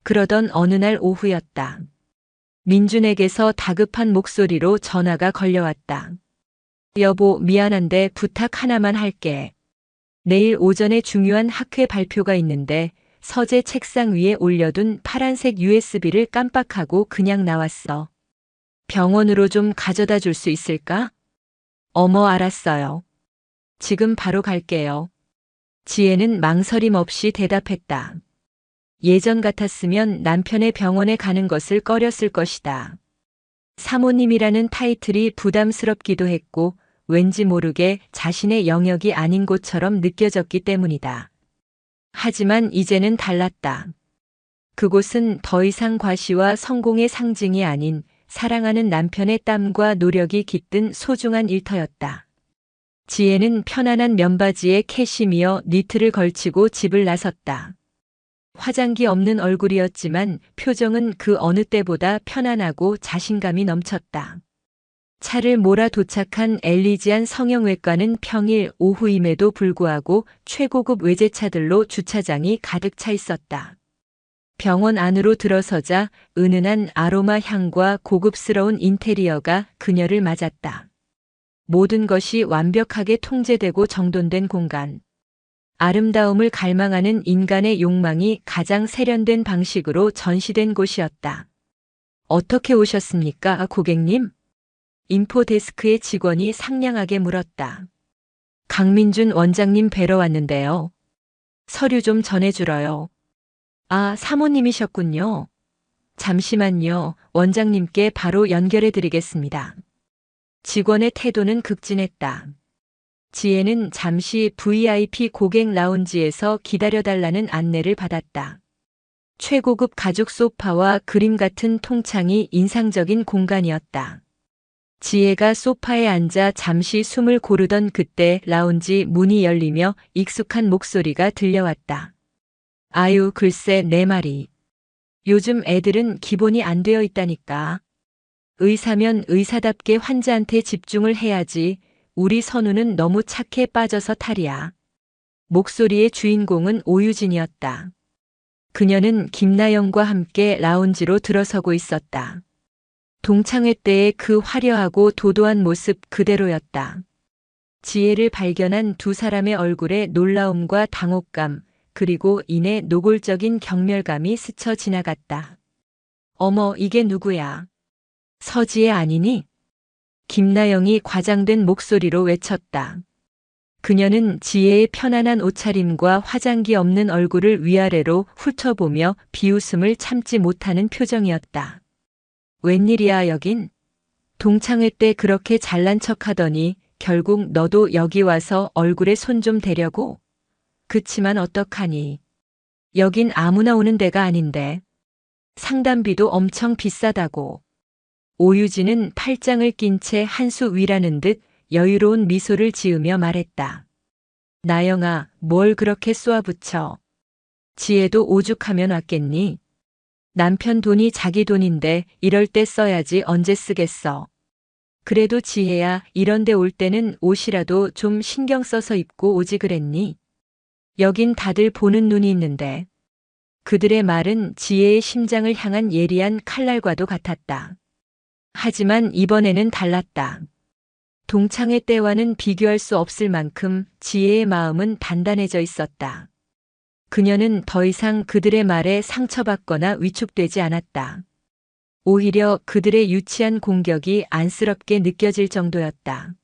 Speaker 1: 그러던 어느 날 오후였다. 민준에게서 다급한 목소리로 전화가 걸려왔다. 여보, 미안한데 부탁 하나만 할게. 내일 오전에 중요한 학회 발표가 있는데 서재 책상 위에 올려둔 파란색 USB를 깜빡하고 그냥 나왔어. 병원으로 좀 가져다 줄 수 있을까? 어머, 알았어요. 지금 바로 갈게요. 지혜는 망설임 없이 대답했다. 예전 같았으면 남편의 병원에 가는 것을 꺼렸을 것이다. 사모님이라는 타이틀이 부담스럽기도 했고 왠지 모르게 자신의 영역이 아닌 곳처럼 느껴졌기 때문이다. 하지만 이제는 달랐다. 그곳은 더 이상 과시와 성공의 상징이 아닌 사랑하는 남편의 땀과 노력이 깃든 소중한 일터였다. 지혜는 편안한 면바지에 캐시미어 니트를 걸치고 집을 나섰다. 화장기 없는 얼굴이었지만 표정은 그 어느 때보다 편안하고 자신감이 넘쳤다. 차를 몰아 도착한 엘리지안 성형외과는 평일 오후임에도 불구하고 최고급 외제차들로 주차장이 가득 차 있었다. 병원 안으로 들어서자 은은한 아로마 향과 고급스러운 인테리어가 그녀를 맞았다. 모든 것이 완벽하게 통제되고 정돈된 공간. 아름다움을 갈망하는 인간의 욕망이 가장 세련된 방식으로 전시된 곳이었다. 어떻게 오셨습니까, 고객님? 인포데스크의 직원이 상냥하게 물었다. 강민준 원장님 뵈러 왔는데요. 서류 좀 전해주러요. 아, 사모님이셨군요. 잠시만요. 원장님께 바로 연결해드리겠습니다. 직원의 태도는 극진했다. 지혜는 잠시 VIP 고객 라운지에서 기다려달라는 안내를 받았다. 최고급 가죽 소파와 그림 같은 통창이 인상적인 공간이었다. 지혜가 소파에 앉아 잠시 숨을 고르던 그때 라운지 문이 열리며 익숙한 목소리가 들려왔다. 아유, 글쎄 내 말이. 요즘 애들은 기본이 안 되어 있다니까. 의사면 의사답게 환자한테 집중을 해야지. 우리 선우는 너무 착해 빠져서 탈이야. 목소리의 주인공은 오유진이었다. 그녀는 김나영과 함께 라운지로 들어서고 있었다. 동창회 때의 그 화려하고 도도한 모습 그대로였다. 지혜를 발견한 두 사람의 얼굴에 놀라움과 당혹감, 그리고 이내 노골적인 경멸감이 스쳐 지나갔다. 어머, 이게 누구야? 서지혜 아니니? 김나영이 과장된 목소리로 외쳤다. 그녀는 지혜의 편안한 옷차림과 화장기 없는 얼굴을 위아래로 훑어보며 비웃음을 참지 못하는 표정이었다. 웬일이야 여긴? 동창회 때 그렇게 잘난 척하더니 결국 너도 여기 와서 얼굴에 손 좀 대려고? 그치만 어떡하니? 여긴 아무나 오는 데가 아닌데. 상담비도 엄청 비싸다고. 오유진은 팔짱을 낀 채 한 수 위라는 듯 여유로운 미소를 지으며 말했다. 나영아, 뭘 그렇게 쏘아붙여. 지혜도 오죽하면 왔겠니? 남편 돈이 자기 돈인데 이럴 때 써야지 언제 쓰겠어. 그래도 지혜야, 이런 데 올 때는 옷이라도 좀 신경 써서 입고 오지 그랬니? 여긴 다들 보는 눈이 있는데. 그들의 말은 지혜의 심장을 향한 예리한 칼날과도 같았다. 하지만 이번에는 달랐다. 동창회 때와는 비교할 수 없을 만큼 지혜의 마음은 단단해져 있었다. 그녀는 더 이상 그들의 말에 상처받거나 위축되지 않았다. 오히려 그들의 유치한 공격이 안쓰럽게 느껴질 정도였다.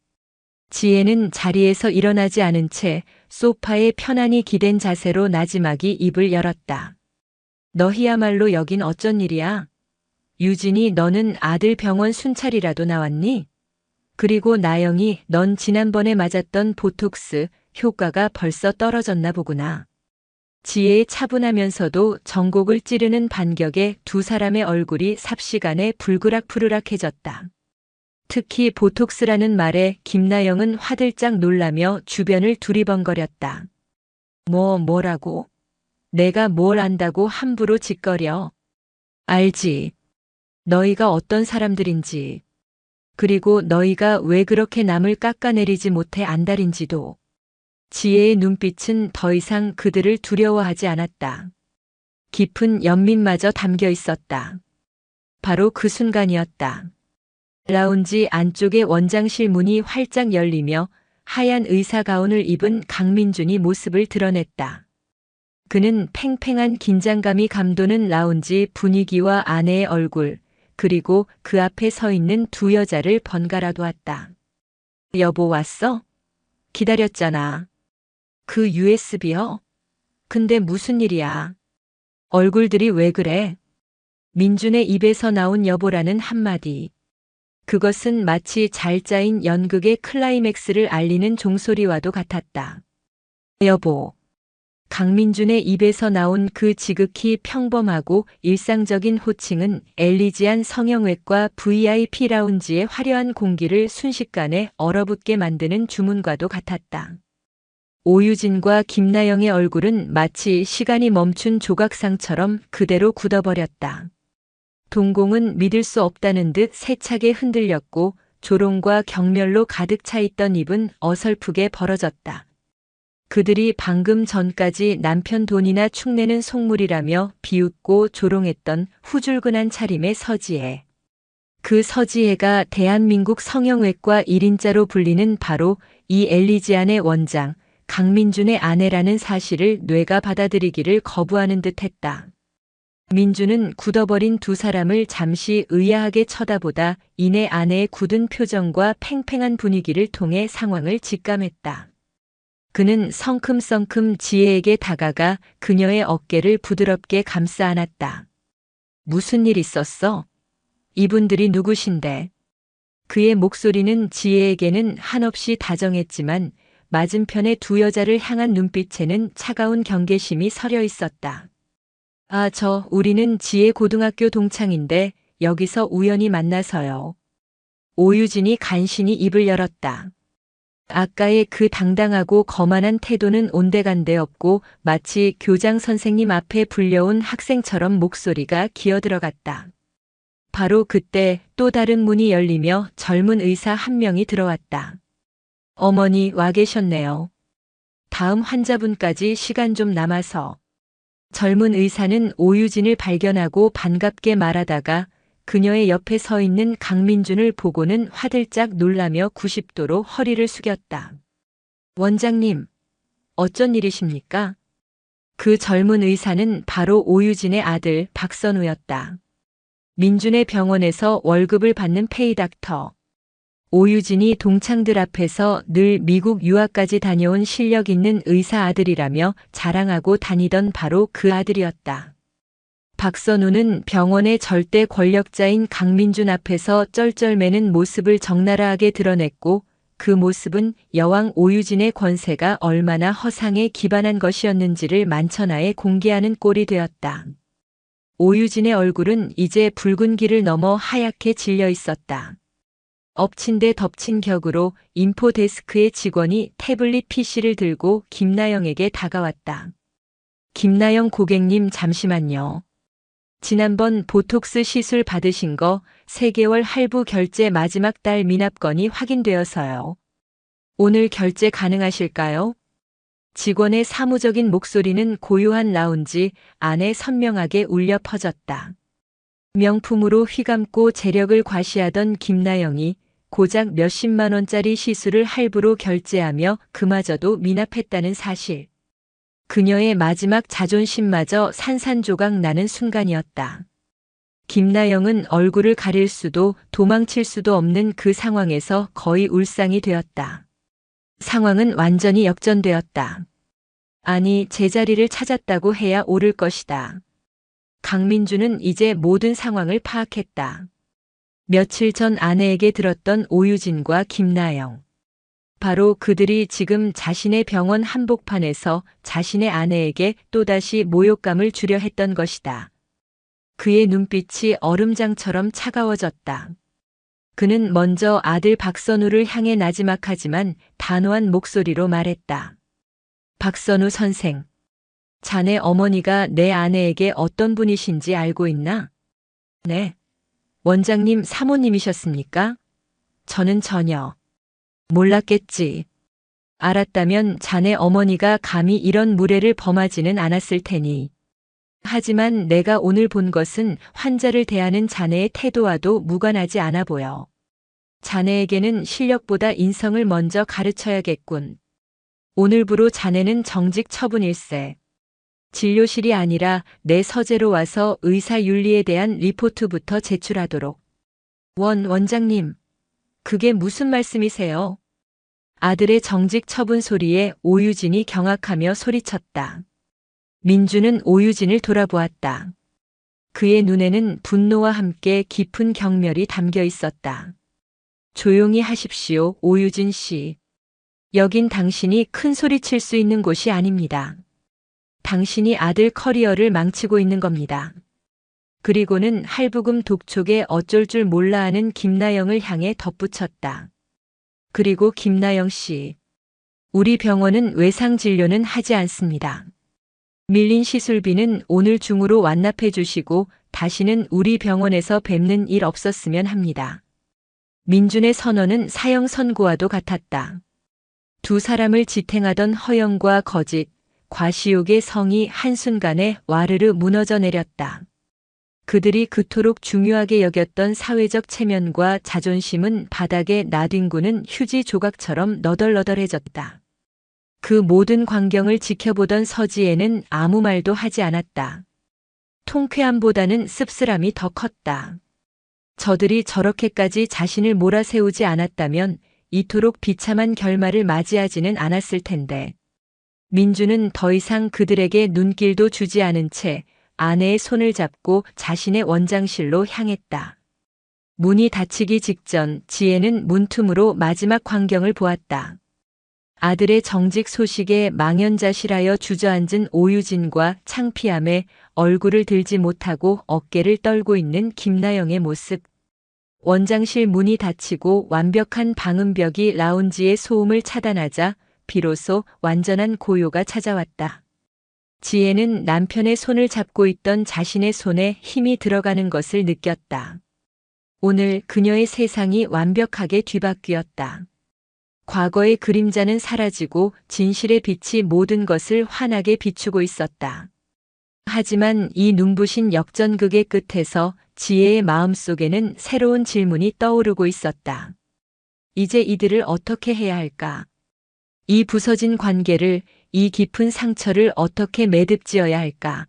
Speaker 1: 지혜는 자리에서 일어나지 않은 채 소파에 편안히 기댄 자세로 나지막이 입을 열었다. 너희야말로 여긴 어쩐 일이야? 유진이 너는 아들 병원 순찰이라도 나왔니? 그리고 나영이 넌 지난번에 맞았던 보톡스 효과가 벌써 떨어졌나 보구나. 지혜의 차분하면서도 전곡을 찌르는 반격에 두 사람의 얼굴이 삽시간에 불그락푸르락해졌다. 특히 보톡스라는 말에 김나영은 화들짝 놀라며 주변을 두리번거렸다. 뭐라고? 내가 뭘 안다고 함부로 짓거려. 알지. 너희가 어떤 사람들인지. 그리고 너희가 왜 그렇게 남을 깎아내리지 못해 안달인지도. 지혜의 눈빛은 더 이상 그들을 두려워하지 않았다. 깊은 연민마저 담겨 있었다. 바로 그 순간이었다. 라운지 안쪽의 원장실 문이 활짝 열리며 하얀 의사 가운을 입은 강민준이 모습을 드러냈다. 그는 팽팽한 긴장감이 감도는 라운지 분위기와 아내의 얼굴, 그리고 그 앞에 서 있는 두 여자를 번갈아 보았다. 여보 왔어? 기다렸잖아. 그 USB요? 근데 무슨 일이야? 얼굴들이 왜 그래? 민준의 입에서 나온 여보라는 한마디. 그것은 마치 잘 짜인 연극의 클라이맥스를 알리는 종소리와도 같았다. 여보. 강민준의 입에서 나온 그 지극히 평범하고 일상적인 호칭은 엘리지안 성형외과 VIP 라운지의 화려한 공기를 순식간에 얼어붙게 만드는 주문과도 같았다. 오유진과 김나영의 얼굴은 마치 시간이 멈춘 조각상처럼 그대로 굳어버렸다. 동공은 믿을 수 없다는 듯 세차게 흔들렸고 조롱과 경멸로 가득 차 있던 입은 어설프게 벌어졌다. 그들이 방금 전까지 남편 돈이나 축내는 속물이라며 비웃고 조롱했던 후줄근한 차림의 서지혜. 그 서지혜가 대한민국 성형외과 1인자로 불리는 바로 이 엘리지안의 원장, 강민준의 아내라는 사실을 뇌가 받아들이기를 거부하는 듯했다. 민준은 굳어버린 두 사람을 잠시 의아하게 쳐다보다 이내 아내의 굳은 표정과 팽팽한 분위기를 통해 상황을 직감했다. 그는 성큼성큼 지혜에게 다가가 그녀의 어깨를 부드럽게 감싸 안았다. 무슨 일 있었어? 이분들이 누구신데? 그의 목소리는 지혜에게는 한없이 다정했지만 맞은편의 두 여자를 향한 눈빛에는 차가운 경계심이 서려 있었다. 우리는 지혜 고등학교 동창인데 여기서 우연히 만나서요. 오유진이 간신히 입을 열었다. 아까의 그 당당하고 거만한 태도는 온데간데 없고 마치 교장 선생님 앞에 불려온 학생처럼 목소리가 기어들어갔다. 바로 그때 또 다른 문이 열리며 젊은 의사 한 명이 들어왔다. 어머니 와 계셨네요. 다음 환자분까지 시간 좀 남아서. 젊은 의사는 오유진을 발견하고 반갑게 말하다가 그녀의 옆에 서 있는 강민준을 보고는 화들짝 놀라며 90도로 허리를 숙였다. 원장님, 어쩐 일이십니까? 그 젊은 의사는 바로 오유진의 아들 박선우였다. 민준의 병원에서 월급을 받는 페이닥터. 오유진이 동창들 앞에서 늘 미국 유학까지 다녀온 실력 있는 의사 아들이라며 자랑하고 다니던 바로 그 아들이었다. 박선우는 병원의 절대 권력자인 강민준 앞에서 쩔쩔매는 모습을 적나라하게 드러냈고 그 모습은 여왕 오유진의 권세가 얼마나 허상에 기반한 것이었는지를 만천하에 공개하는 꼴이 되었다. 오유진의 얼굴은 이제 붉은 기를 넘어 하얗게 질려 있었다. 엎친 데 덮친 격으로 인포데스크의 직원이 태블릿 PC를 들고 김나영에게 다가왔다. 김나영 고객님 잠시만요. 지난번 보톡스 시술 받으신 거 3개월 할부 결제 마지막 달 미납건이 확인되어서요. 오늘 결제 가능하실까요? 직원의 사무적인 목소리는 고요한 라운지 안에 선명하게 울려 퍼졌다. 명품으로 휘감고 재력을 과시하던 김나영이 고작 몇십만 원짜리 시술을 할부로 결제하며 그마저도 미납했다는 사실. 그녀의 마지막 자존심마저 산산조각 나는 순간이었다. 김나영은 얼굴을 가릴 수도 도망칠 수도 없는 그 상황에서 거의 울상이 되었다. 상황은 완전히 역전되었다. 아니, 제자리를 찾았다고 해야 옳을 것이다. 강민준은 이제 모든 상황을 파악했다. 며칠 전 아내에게 들었던 오유진과 김나영. 바로 그들이 지금 자신의 병원 한복판에서 자신의 아내에게 또다시 모욕감을 주려 했던 것이다. 그의 눈빛이 얼음장처럼 차가워졌다. 그는 먼저 아들 박선우를 향해 나지막하지만 단호한 목소리로 말했다. 박선우 선생. 자네 어머니가 내 아내에게 어떤 분이신지 알고 있나? 네. 원장님 사모님이셨습니까? 저는 전혀 몰랐겠지. 알았다면 자네 어머니가 감히 이런 무례를 범하지는 않았을 테니. 하지만 내가 오늘 본 것은 환자를 대하는 자네의 태도와도 무관하지 않아 보여. 자네에게는 실력보다 인성을 먼저 가르쳐야겠군. 오늘부로 자네는 정직 처분일세. 진료실이 아니라 내 서재로 와서 의사 윤리에 대한 리포트부터 제출하도록. 원장님, 그게 무슨 말씀이세요? 아들의 정직 처분 소리에 오유진이 경악하며 소리쳤다. 민주는 오유진을 돌아보았다. 그의 눈에는 분노와 함께 깊은 경멸이 담겨 있었다. 조용히 하십시오, 오유진 씨. 여긴 당신이 큰 소리 칠 수 있는 곳이 아닙니다. 당신이 아들 커리어를 망치고 있는 겁니다. 그리고는 할부금 독촉에 어쩔 줄 몰라 하는 김나영을 향해 덧붙였다. 그리고 김나영 씨, 우리 병원은 외상 진료는 하지 않습니다. 밀린 시술비는 오늘 중으로 완납해 주시고 다시는 우리 병원에서 뵙는 일 없었으면 합니다. 민준의 선언은 사형 선고와도 같았다. 두 사람을 지탱하던 허영과 거짓, 과시욕의 성이 한순간에 와르르 무너져 내렸다. 그들이 그토록 중요하게 여겼던 사회적 체면과 자존심은 바닥에 나뒹구는 휴지 조각처럼 너덜너덜해졌다. 그 모든 광경을 지켜보던 서지혜는 아무 말도 하지 않았다. 통쾌함보다는 씁쓸함이 더 컸다. 저들이 저렇게까지 자신을 몰아세우지 않았다면 이토록 비참한 결말을 맞이하지는 않았을 텐데. 민주는 더 이상 그들에게 눈길도 주지 않은 채 아내의 손을 잡고 자신의 원장실로 향했다. 문이 닫히기 직전 지혜는 문틈으로 마지막 광경을 보았다. 아들의 정직 소식에 망연자실하여 주저앉은 오유진과 창피함에 얼굴을 들지 못하고 어깨를 떨고 있는 김나영의 모습. 원장실 문이 닫히고 완벽한 방음벽이 라운지의 소음을 차단하자 비로소 완전한 고요가 찾아왔다. 지혜는 남편의 손을 잡고 있던 자신의 손에 힘이 들어가는 것을 느꼈다. 오늘 그녀의 세상이 완벽하게 뒤바뀌었다. 과거의 그림자는 사라지고 진실의 빛이 모든 것을 환하게 비추고 있었다. 하지만 이 눈부신 역전극의 끝에서 지혜의 마음속에는 새로운 질문이 떠오르고 있었다. 이제 이들을 어떻게 해야 할까? 이 부서진 관계를, 이 깊은 상처를 어떻게 매듭지어야 할까?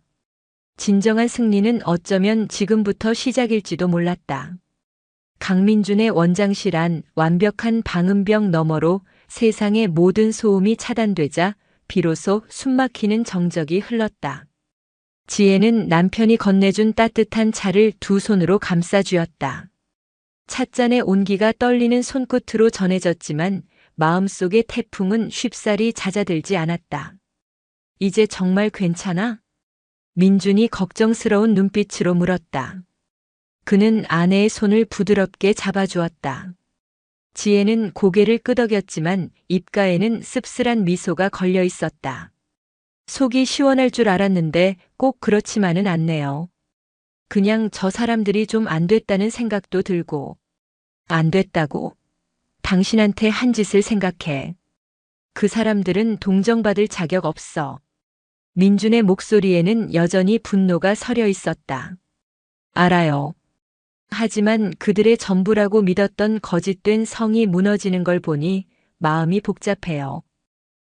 Speaker 1: 진정한 승리는 어쩌면 지금부터 시작일지도 몰랐다. 강민준의 원장실 안 완벽한 방음벽 너머로 세상의 모든 소음이 차단되자 비로소 숨막히는 정적이 흘렀다. 지혜는 남편이 건네준 따뜻한 차를 두 손으로 감싸 쥐었다. 찻잔의 온기가 떨리는 손끝으로 전해졌지만 마음속의 태풍은 쉽사리 잦아들지 않았다. 이제 정말 괜찮아? 민준이 걱정스러운 눈빛으로 물었다. 그는 아내의 손을 부드럽게 잡아주었다. 지혜는 고개를 끄덕였지만 입가에는 씁쓸한 미소가 걸려 있었다. 속이 시원할 줄 알았는데 꼭 그렇지만은 않네요. 그냥 저 사람들이 좀 안 됐다는 생각도 들고. 안 됐다고? 당신한테 한 짓을 생각해. 그 사람들은 동정받을 자격 없어. 민준의 목소리에는 여전히 분노가 서려 있었다. 알아요. 하지만 그들의 전부라고 믿었던 거짓된 성이 무너지는 걸 보니 마음이 복잡해요.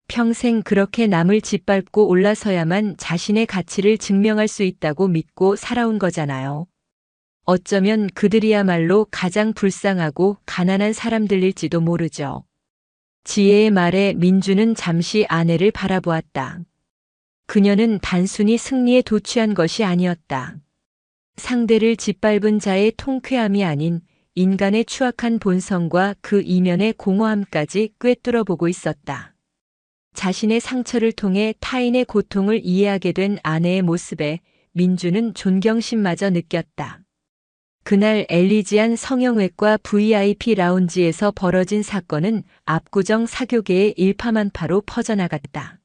Speaker 1: 평생 그렇게 남을 짓밟고 올라서야만 자신의 가치를 증명할 수 있다고 믿고 살아온 거잖아요. 어쩌면 그들이야말로 가장 불쌍하고 가난한 사람들일지도 모르죠. 지혜의 말에 민주는 잠시 아내를 바라보았다. 그녀는 단순히 승리에 도취한 것이 아니었다. 상대를 짓밟은 자의 통쾌함이 아닌 인간의 추악한 본성과 그 이면의 공허함까지 꿰뚫어 보고 있었다. 자신의 상처를 통해 타인의 고통을 이해하게 된 아내의 모습에 민주는 존경심마저 느꼈다. 그날 엘리지안 성형외과 VIP 라운지에서 벌어진 사건은 압구정 사교계의 일파만파로 퍼져나갔다.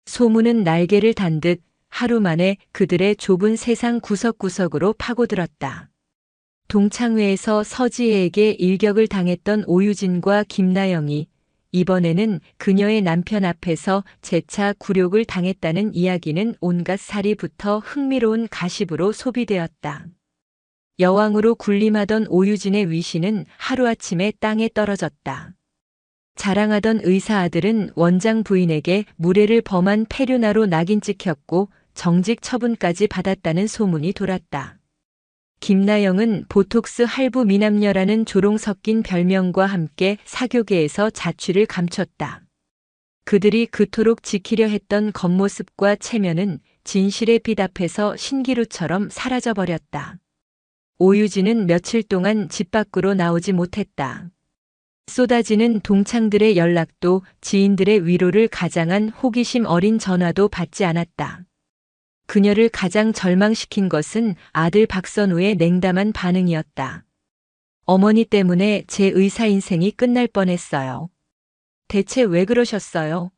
Speaker 1: 소문은 날개를 단 듯 하루 만에 그들의 좁은 세상 구석구석으로 파고들었다. 동창회에서 서지혜에게 일격을 당했던 오유진과 김나영이 이번에는 그녀의 남편 앞에서 재차 굴욕을 당했다는 이야기는 온갖 살이부터 흥미로운 가십으로 소비되었다. 여왕으로 군림하던 오유진의 위신은 하루아침에 땅에 떨어졌다. 자랑하던 의사 아들은 원장 부인에게 무례를 범한 폐륜아로 낙인 찍혔고 정직 처분까지 받았다는 소문이 돌았다. 김나영은 보톡스 할부 미남녀라는 조롱 섞인 별명과 함께 사교계에서 자취를 감췄다. 그들이 그토록 지키려 했던 겉모습과 체면은 진실의 빛 앞에서 신기루처럼 사라져버렸다. 오유진은 며칠 동안 집 밖으로 나오지 못했다. 쏟아지는 동창들의 연락도 지인들의 위로를 가장한 호기심 어린 전화도 받지 않았다. 그녀를 가장 절망시킨 것은 아들 박선우의 냉담한 반응이었다. 어머니 때문에 제 의사 인생이 끝날 뻔했어요. 대체 왜 그러셨어요?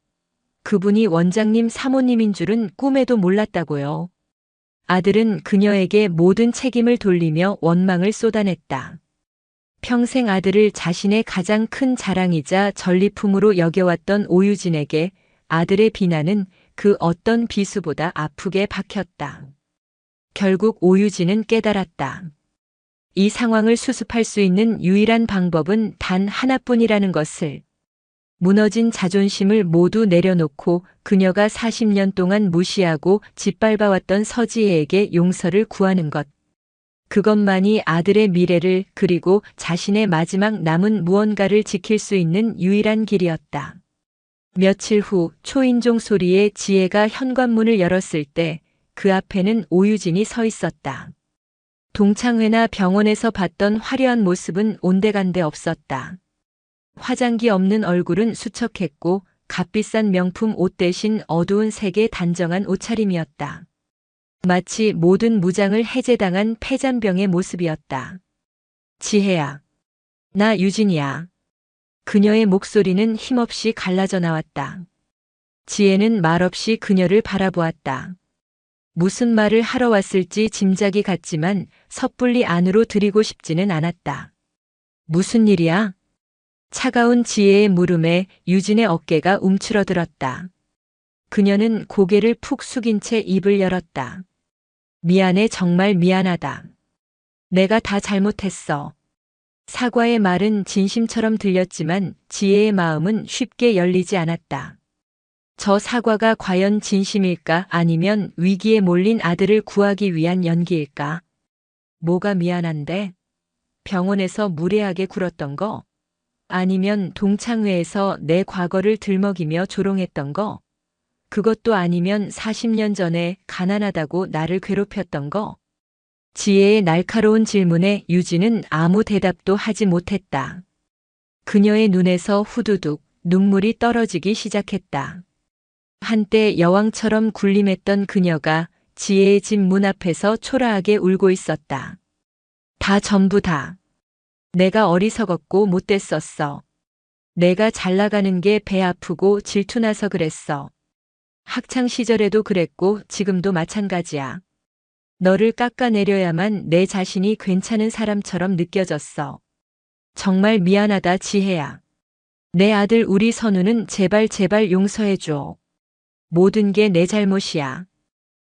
Speaker 1: 그분이 원장님 사모님인 줄은 꿈에도 몰랐다고요. 아들은 그녀에게 모든 책임을 돌리며 원망을 쏟아냈다. 평생 아들을 자신의 가장 큰 자랑이자 전리품으로 여겨왔던 오유진에게 아들의 비난은 그 어떤 비수보다 아프게 박혔다. 결국 오유진은 깨달았다. 이 상황을 수습할 수 있는 유일한 방법은 단 하나뿐이라는 것을. 무너진 자존심을 모두 내려놓고 그녀가 40년 동안 무시하고 짓밟아왔던 서지혜에게 용서를 구하는 것. 그것만이 아들의 미래를 그리고 자신의 마지막 남은 무언가를 지킬 수 있는 유일한 길이었다. 며칠 후 초인종 소리에 지혜가 현관문을 열었을 때 그 앞에는 오유진이 서 있었다. 동창회나 병원에서 봤던 화려한 모습은 온데간데 없었다. 화장기 없는 얼굴은 수척했고 값비싼 명품 옷 대신 어두운 색의 단정한 옷차림이었다. 마치 모든 무장을 해제당한 폐잔병의 모습이었다. 지혜야. 나 유진이야. 그녀의 목소리는 힘없이 갈라져 나왔다. 지혜는 말없이 그녀를 바라보았다. 무슨 말을 하러 왔을지 짐작이 갔지만 섣불리 안으로 들이고 싶지는 않았다. 무슨 일이야? 차가운 지혜의 물음에 유진의 어깨가 움츠러들었다. 그녀는 고개를 푹 숙인 채 입을 열었다. 미안해, 정말 미안하다. 내가 다 잘못했어. 사과의 말은 진심처럼 들렸지만 지혜의 마음은 쉽게 열리지 않았다. 저 사과가 과연 진심일까 아니면 위기에 몰린 아들을 구하기 위한 연기일까? 뭐가 미안한데? 병원에서 무례하게 굴었던 거? 아니면 동창회에서 내 과거를 들먹이며 조롱했던 거? 그것도 아니면 40년 전에 가난하다고 나를 괴롭혔던 거? 지혜의 날카로운 질문에 유진은 아무 대답도 하지 못했다. 그녀의 눈에서 후두둑 눈물이 떨어지기 시작했다. 한때 여왕처럼 군림했던 그녀가 지혜의 집 문 앞에서 초라하게 울고 있었다. 다 전부 다. 내가 어리석었고 못됐었어. 내가 잘 나가는 게 배 아프고 질투나서 그랬어. 학창 시절에도 그랬고 지금도 마찬가지야. 너를 깎아내려야만 내 자신이 괜찮은 사람처럼 느껴졌어. 정말 미안하다, 지혜야. 내 아들 우리 선우는 제발 용서해줘. 모든 게 내 잘못이야.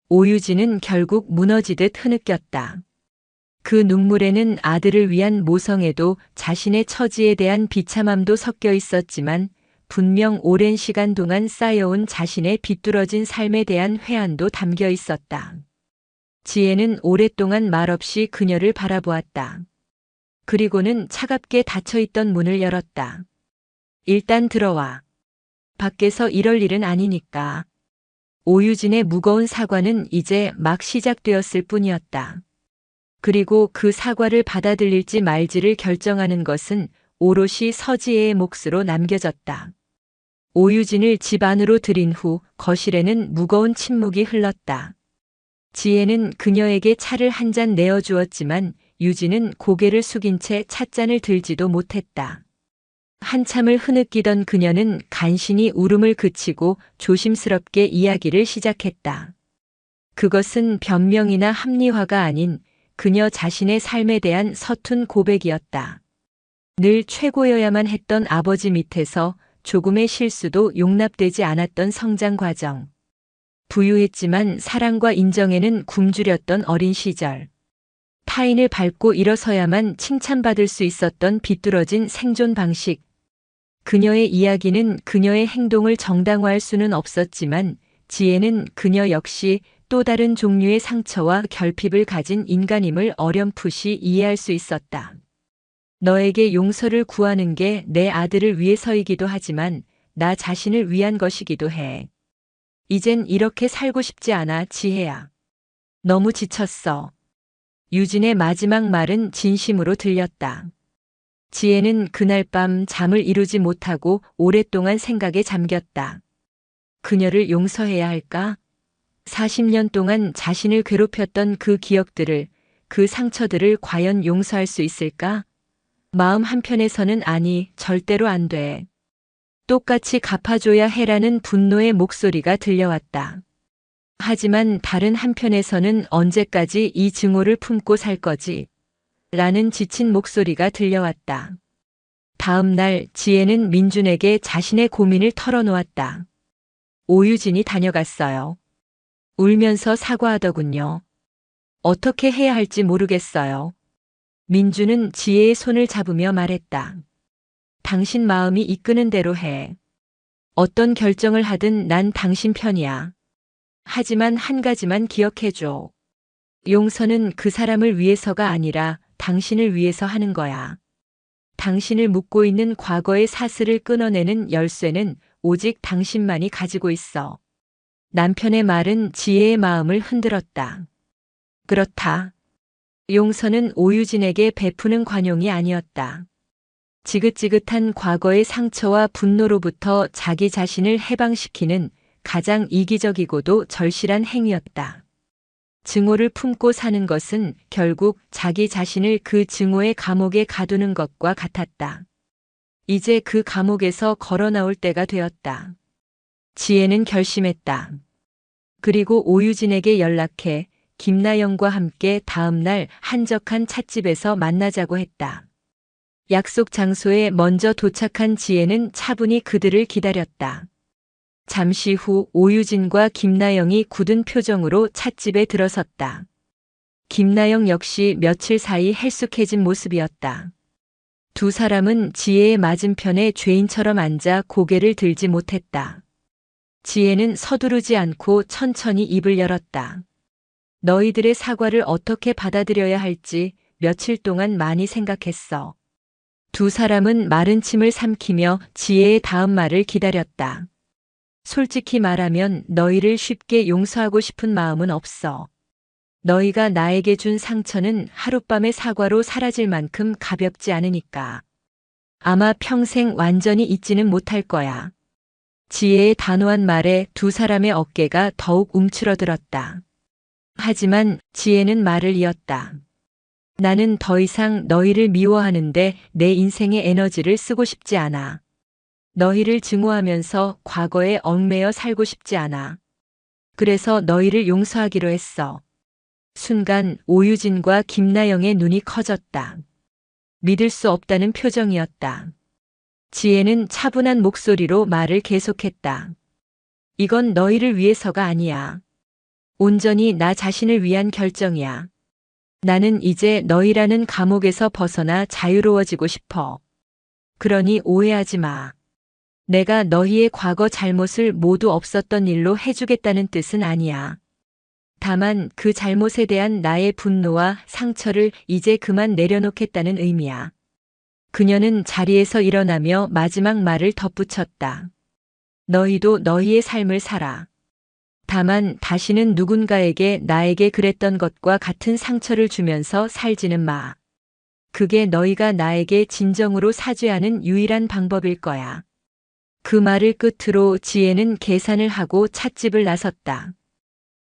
Speaker 1: 오유진은 결국 무너지듯 흐느꼈다. 그 눈물에는 아들을 위한 모성애도 자신의 처지에 대한 비참함도 섞여 있었지만 분명 오랜 시간 동안 쌓여온 자신의 비뚤어진 삶에 대한 회한도 담겨 있었다. 지혜는 오랫동안 말없이 그녀를 바라보았다. 그리고는 차갑게 닫혀있던 문을 열었다. 일단 들어와. 밖에서 이럴 일은 아니니까. 오유진의 무거운 사과는 이제 막 시작되었을 뿐이었다. 그리고 그 사과를 받아들일지 말지를 결정하는 것은 오롯이 서지혜의 몫으로 남겨졌다. 오유진을 집 안으로 들인 후 거실에는 무거운 침묵이 흘렀다. 지혜는 그녀에게 차를 한 잔 내어주었지만 유진은 고개를 숙인 채 찻잔을 들지도 못했다. 한참을 흐느끼던 그녀는 간신히 울음을 그치고 조심스럽게 이야기를 시작했다. 그것은 변명이나 합리화가 아닌 그녀 자신의 삶에 대한 서툰 고백이었다. 늘 최고여야만 했던 아버지 밑에서 조금의 실수도 용납되지 않았던 성장 과정. 부유했지만 사랑과 인정에는 굶주렸던 어린 시절. 타인을 밟고 일어서야만 칭찬받을 수 있었던 비뚤어진 생존 방식. 그녀의 이야기는 그녀의 행동을 정당화할 수는 없었지만 지혜는 그녀 역시 또 다른 종류의 상처와 결핍을 가진 인간임을 어렴풋이 이해할 수 있었다. 너에게 용서를 구하는 게 내 아들을 위해서이기도 하지만 나 자신을 위한 것이기도 해. 이젠 이렇게 살고 싶지 않아, 지혜야. 너무 지쳤어. 유진의 마지막 말은 진심으로 들렸다. 지혜는 그날 밤 잠을 이루지 못하고 오랫동안 생각에 잠겼다. 그녀를 용서해야 할까? 40년 동안 자신을 괴롭혔던 그 기억들을, 그 상처들을 과연 용서할 수 있을까? 마음 한편에서는 아니, 절대로 안 돼. 똑같이 갚아줘야 해라는 분노의 목소리가 들려왔다. 하지만 다른 한편에서는 언제까지 이 증오를 품고 살 거지? 라는 지친 목소리가 들려왔다. 다음 날 지혜는 민준에게 자신의 고민을 털어놓았다. 오유진이 다녀갔어요. 울면서 사과하더군요. 어떻게 해야 할지 모르겠어요. 민준은 지혜의 손을 잡으며 말했다. 당신 마음이 이끄는 대로 해. 어떤 결정을 하든 난 당신 편이야. 하지만 한 가지만 기억해줘. 용서는 그 사람을 위해서가 아니라 당신을 위해서 하는 거야. 당신을 묶고 있는 과거의 사슬을 끊어내는 열쇠는 오직 당신만이 가지고 있어. 남편의 말은 지혜의 마음을 흔들었다. 그렇다. 용서는 오유진에게 베푸는 관용이 아니었다. 지긋지긋한 과거의 상처와 분노로부터 자기 자신을 해방시키는 가장 이기적이고도 절실한 행위였다. 증오를 품고 사는 것은 결국 자기 자신을 그 증오의 감옥에 가두는 것과 같았다. 이제 그 감옥에서 걸어 나올 때가 되었다. 지혜는 결심했다. 그리고 오유진에게 연락해 김나영과 함께 다음 날 한적한 찻집에서 만나자고 했다. 약속 장소에 먼저 도착한 지혜는 차분히 그들을 기다렸다. 잠시 후 오유진과 김나영이 굳은 표정으로 찻집에 들어섰다. 김나영 역시 며칠 사이 헬쑥해진 모습이었다. 두 사람은 지혜의 맞은편에 죄인처럼 앉아 고개를 들지 못했다. 지혜는 서두르지 않고 천천히 입을 열었다. 너희들의 사과를 어떻게 받아들여야 할지 며칠 동안 많이 생각했어. 두 사람은 마른 침을 삼키며 지혜의 다음 말을 기다렸다. 솔직히 말하면 너희를 쉽게 용서하고 싶은 마음은 없어. 너희가 나에게 준 상처는 하룻밤의 사과로 사라질 만큼 가볍지 않으니까. 아마 평생 완전히 잊지는 못할 거야. 지혜의 단호한 말에 두 사람의 어깨가 더욱 움츠러들었다. 하지만 지혜는 말을 이었다. 나는 더 이상 너희를 미워하는데 내 인생의 에너지를 쓰고 싶지 않아. 너희를 증오하면서 과거에 얽매여 살고 싶지 않아. 그래서 너희를 용서하기로 했어. 순간 오유진과 김나영의 눈이 커졌다. 믿을 수 없다는 표정이었다. 지혜는 차분한 목소리로 말을 계속했다. 이건 너희를 위해서가 아니야. 온전히 나 자신을 위한 결정이야. 나는 이제 너희라는 감옥에서 벗어나 자유로워지고 싶어. 그러니 오해하지 마. 내가 너희의 과거 잘못을 모두 없었던 일로 해주겠다는 뜻은 아니야. 다만 그 잘못에 대한 나의 분노와 상처를 이제 그만 내려놓겠다는 의미야. 그녀는 자리에서 일어나며 마지막 말을 덧붙였다. 너희도 너희의 삶을 살아. 다만 다시는 누군가에게 나에게 그랬던 것과 같은 상처를 주면서 살지는 마. 그게 너희가 나에게 진정으로 사죄하는 유일한 방법일 거야. 그 말을 끝으로 지혜는 계산을 하고 찻집을 나섰다.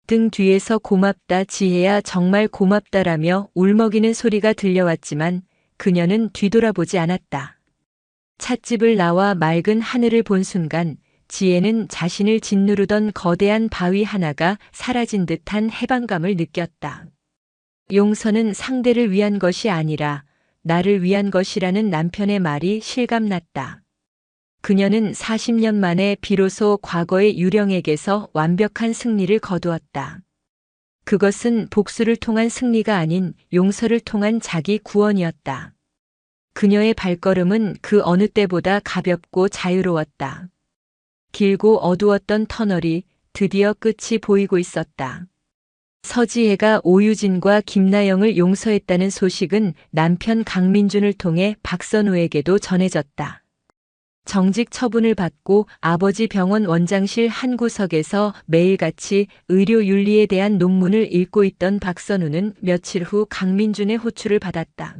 Speaker 1: 등 뒤에서 고맙다 지혜야 정말 고맙다라며 울먹이는 소리가 들려왔지만 그녀는 뒤돌아보지 않았다. 찻집을 나와 맑은 하늘을 본 순간 지혜는 자신을 짓누르던 거대한 바위 하나가 사라진 듯한 해방감을 느꼈다. 용서는 상대를 위한 것이 아니라 나를 위한 것이라는 남편의 말이 실감났다. 그녀는 40년 만에 비로소 과거의 유령에게서 완벽한 승리를 거두었다. 그것은 복수를 통한 승리가 아닌 용서를 통한 자기 구원이었다. 그녀의 발걸음은 그 어느 때보다 가볍고 자유로웠다. 길고 어두웠던 터널이 드디어 끝이 보이고 있었다. 서지혜가 오유진과 김나영을 용서했다는 소식은 남편 강민준을 통해 박선우에게도 전해졌다. 정직 처분을 받고 아버지 병원 원장실 한 구석에서 매일같이 의료 윤리에 대한 논문을 읽고 있던 박선우는 며칠 후 강민준의 호출을 받았다.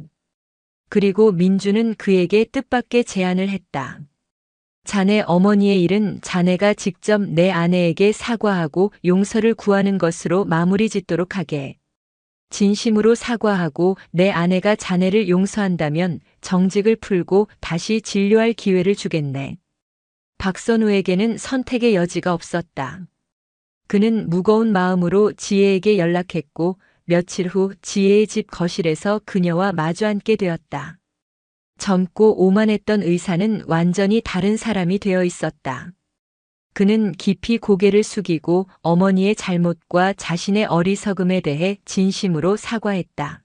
Speaker 1: 그리고 민준은 그에게 뜻밖의 제안을 했다. 자네 어머니의 일은 자네가 직접 내 아내에게 사과하고 용서를 구하는 것으로 마무리 짓도록 하게. 진심으로 사과하고 내 아내가 자네를 용서한다면 정직을 풀고 다시 진료할 기회를 주겠네. 박선우에게는 선택의 여지가 없었다. 그는 무거운 마음으로 지혜에게 연락했고 며칠 후 지혜의 집 거실에서 그녀와 마주 앉게 되었다. 젊고 오만했던 의사는 완전히 다른 사람이 되어 있었다. 그는 깊이 고개를 숙이고 어머니의 잘못과 자신의 어리석음에 대해 진심으로 사과했다.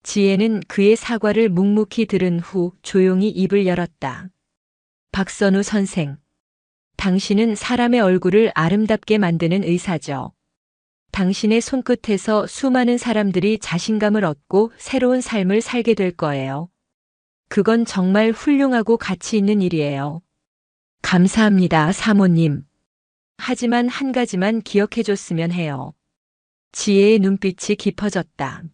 Speaker 1: 지혜는 그의 사과를 묵묵히 들은 후 조용히 입을 열었다. 박선우 선생, 당신은 사람의 얼굴을 아름답게 만드는 의사죠. 당신의 손끝에서 수많은 사람들이 자신감을 얻고 새로운 삶을 살게 될 거예요. 그건 정말 훌륭하고 가치 있는 일이에요. 감사합니다, 사모님. 하지만 한 가지만 기억해줬으면 해요. 지혜의 눈빛이 깊어졌다.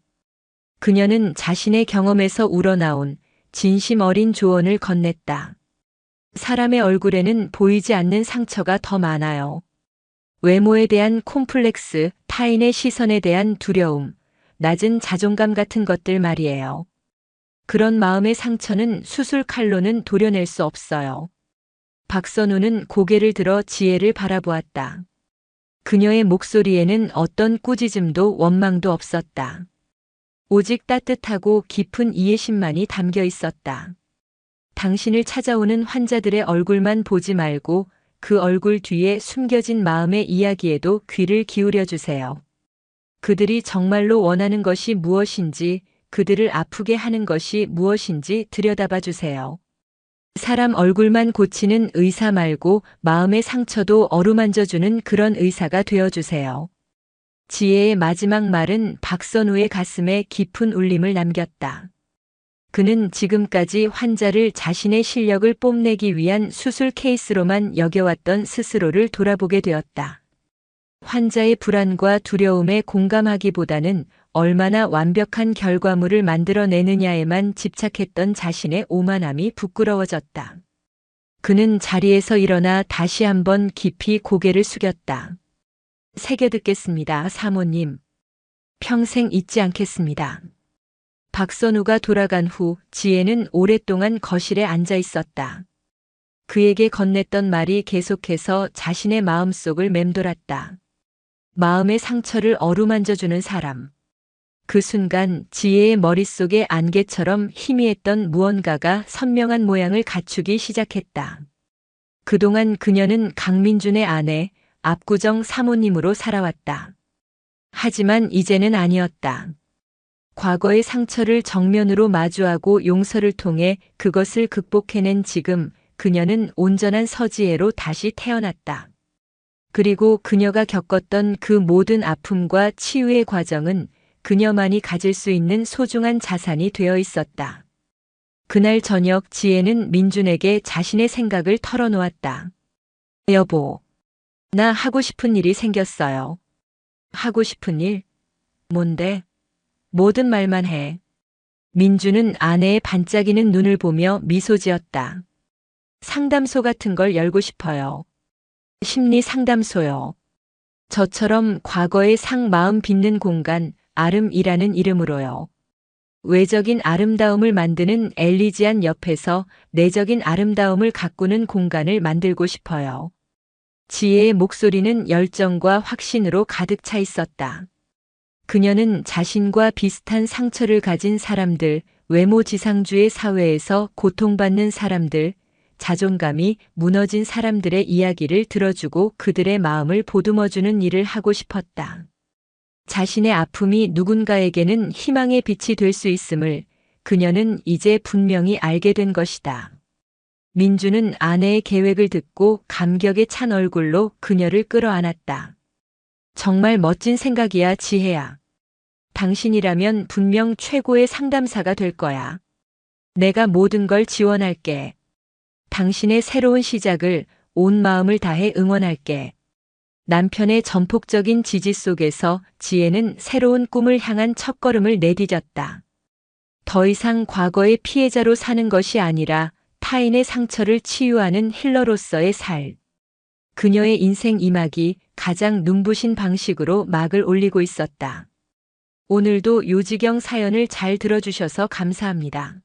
Speaker 1: 그녀는 자신의 경험에서 우러나온 진심 어린 조언을 건넸다. 사람의 얼굴에는 보이지 않는 상처가 더 많아요. 외모에 대한 콤플렉스, 타인의 시선에 대한 두려움, 낮은 자존감 같은 것들 말이에요. 그런 마음의 상처는 수술 칼로는 도려낼 수 없어요. 박선우는 고개를 들어 지혜를 바라보았다. 그녀의 목소리에는 어떤 꾸짖음도 원망도 없었다. 오직 따뜻하고 깊은 이해심만이 담겨 있었다. 당신을 찾아오는 환자들의 얼굴만 보지 말고 그 얼굴 뒤에 숨겨진 마음의 이야기에도 귀를 기울여 주세요. 그들이 정말로 원하는 것이 무엇인지, 그들을 아프게 하는 것이 무엇인지 들여다봐 주세요. 사람 얼굴만 고치는 의사 말고 마음의 상처도 어루만져주는 그런 의사가 되어주세요. 지혜의 마지막 말은 박선우의 가슴에 깊은 울림을 남겼다. 그는 지금까지 환자를 자신의 실력을 뽐내기 위한 수술 케이스로만 여겨왔던 스스로를 돌아보게 되었다. 환자의 불안과 두려움에 공감하기보다는 얼마나 완벽한 결과물을 만들어내느냐에만 집착했던 자신의 오만함이 부끄러워졌다. 그는 자리에서 일어나 다시 한번 깊이 고개를 숙였다. 새겨듣겠습니다, 사모님. 평생 잊지 않겠습니다. 박선우가 돌아간 후 지혜는 오랫동안 거실에 앉아 있었다. 그에게 건넸던 말이 계속해서 자신의 마음속을 맴돌았다. 마음의 상처를 어루만져주는 사람. 그 순간 지혜의 머릿속에 안개처럼 희미했던 무언가가 선명한 모양을 갖추기 시작했다. 그동안 그녀는 강민준의 아내, 압구정 사모님으로 살아왔다. 하지만 이제는 아니었다. 과거의 상처를 정면으로 마주하고 용서를 통해 그것을 극복해낸 지금 그녀는 온전한 서지혜로 다시 태어났다. 그리고 그녀가 겪었던 그 모든 아픔과 치유의 과정은 그녀만이 가질 수 있는 소중한 자산이 되어 있었다. 그날 저녁 지혜는 민준에게 자신의 생각을 털어놓았다. 여보, 나 하고 싶은 일이 생겼어요. 하고 싶은 일? 뭔데? 모든 말만 해. 민준은 아내의 반짝이는 눈을 보며 미소 지었다. 상담소 같은 걸 열고 싶어요. 심리 상담소요. 저처럼 과거의 마음 빚는 공간, 아름이라는 이름으로요. 외적인 아름다움을 만드는 엘리지안 옆에서 내적인 아름다움을 가꾸는 공간을 만들고 싶어요. 지혜의 목소리는 열정과 확신으로 가득 차 있었다. 그녀는 자신과 비슷한 상처를 가진 사람들, 외모지상주의 사회에서 고통받는 사람들, 자존감이 무너진 사람들의 이야기를 들어주고 그들의 마음을 보듬어주는 일을 하고 싶었다. 자신의 아픔이 누군가에게는 희망의 빛이 될 수 있음을 그녀는 이제 분명히 알게 된 것이다. 민주는 아내의 계획을 듣고 감격에 찬 얼굴로 그녀를 끌어안았다. 정말 멋진 생각이야, 지혜야. 당신이라면 분명 최고의 상담사가 될 거야. 내가 모든 걸 지원할게. 당신의 새로운 시작을 온 마음을 다해 응원할게. 남편의 전폭적인 지지 속에서 지혜는 새로운 꿈을 향한 첫걸음을 내디뎠다. 더 이상 과거의 피해자로 사는 것이 아니라 타인의 상처를 치유하는 힐러로서의 살. 그녀의 인생 이막이 가장 눈부신 방식으로 막을 올리고 있었다. 오늘도 요지경 사연을 잘 들어주셔서 감사합니다.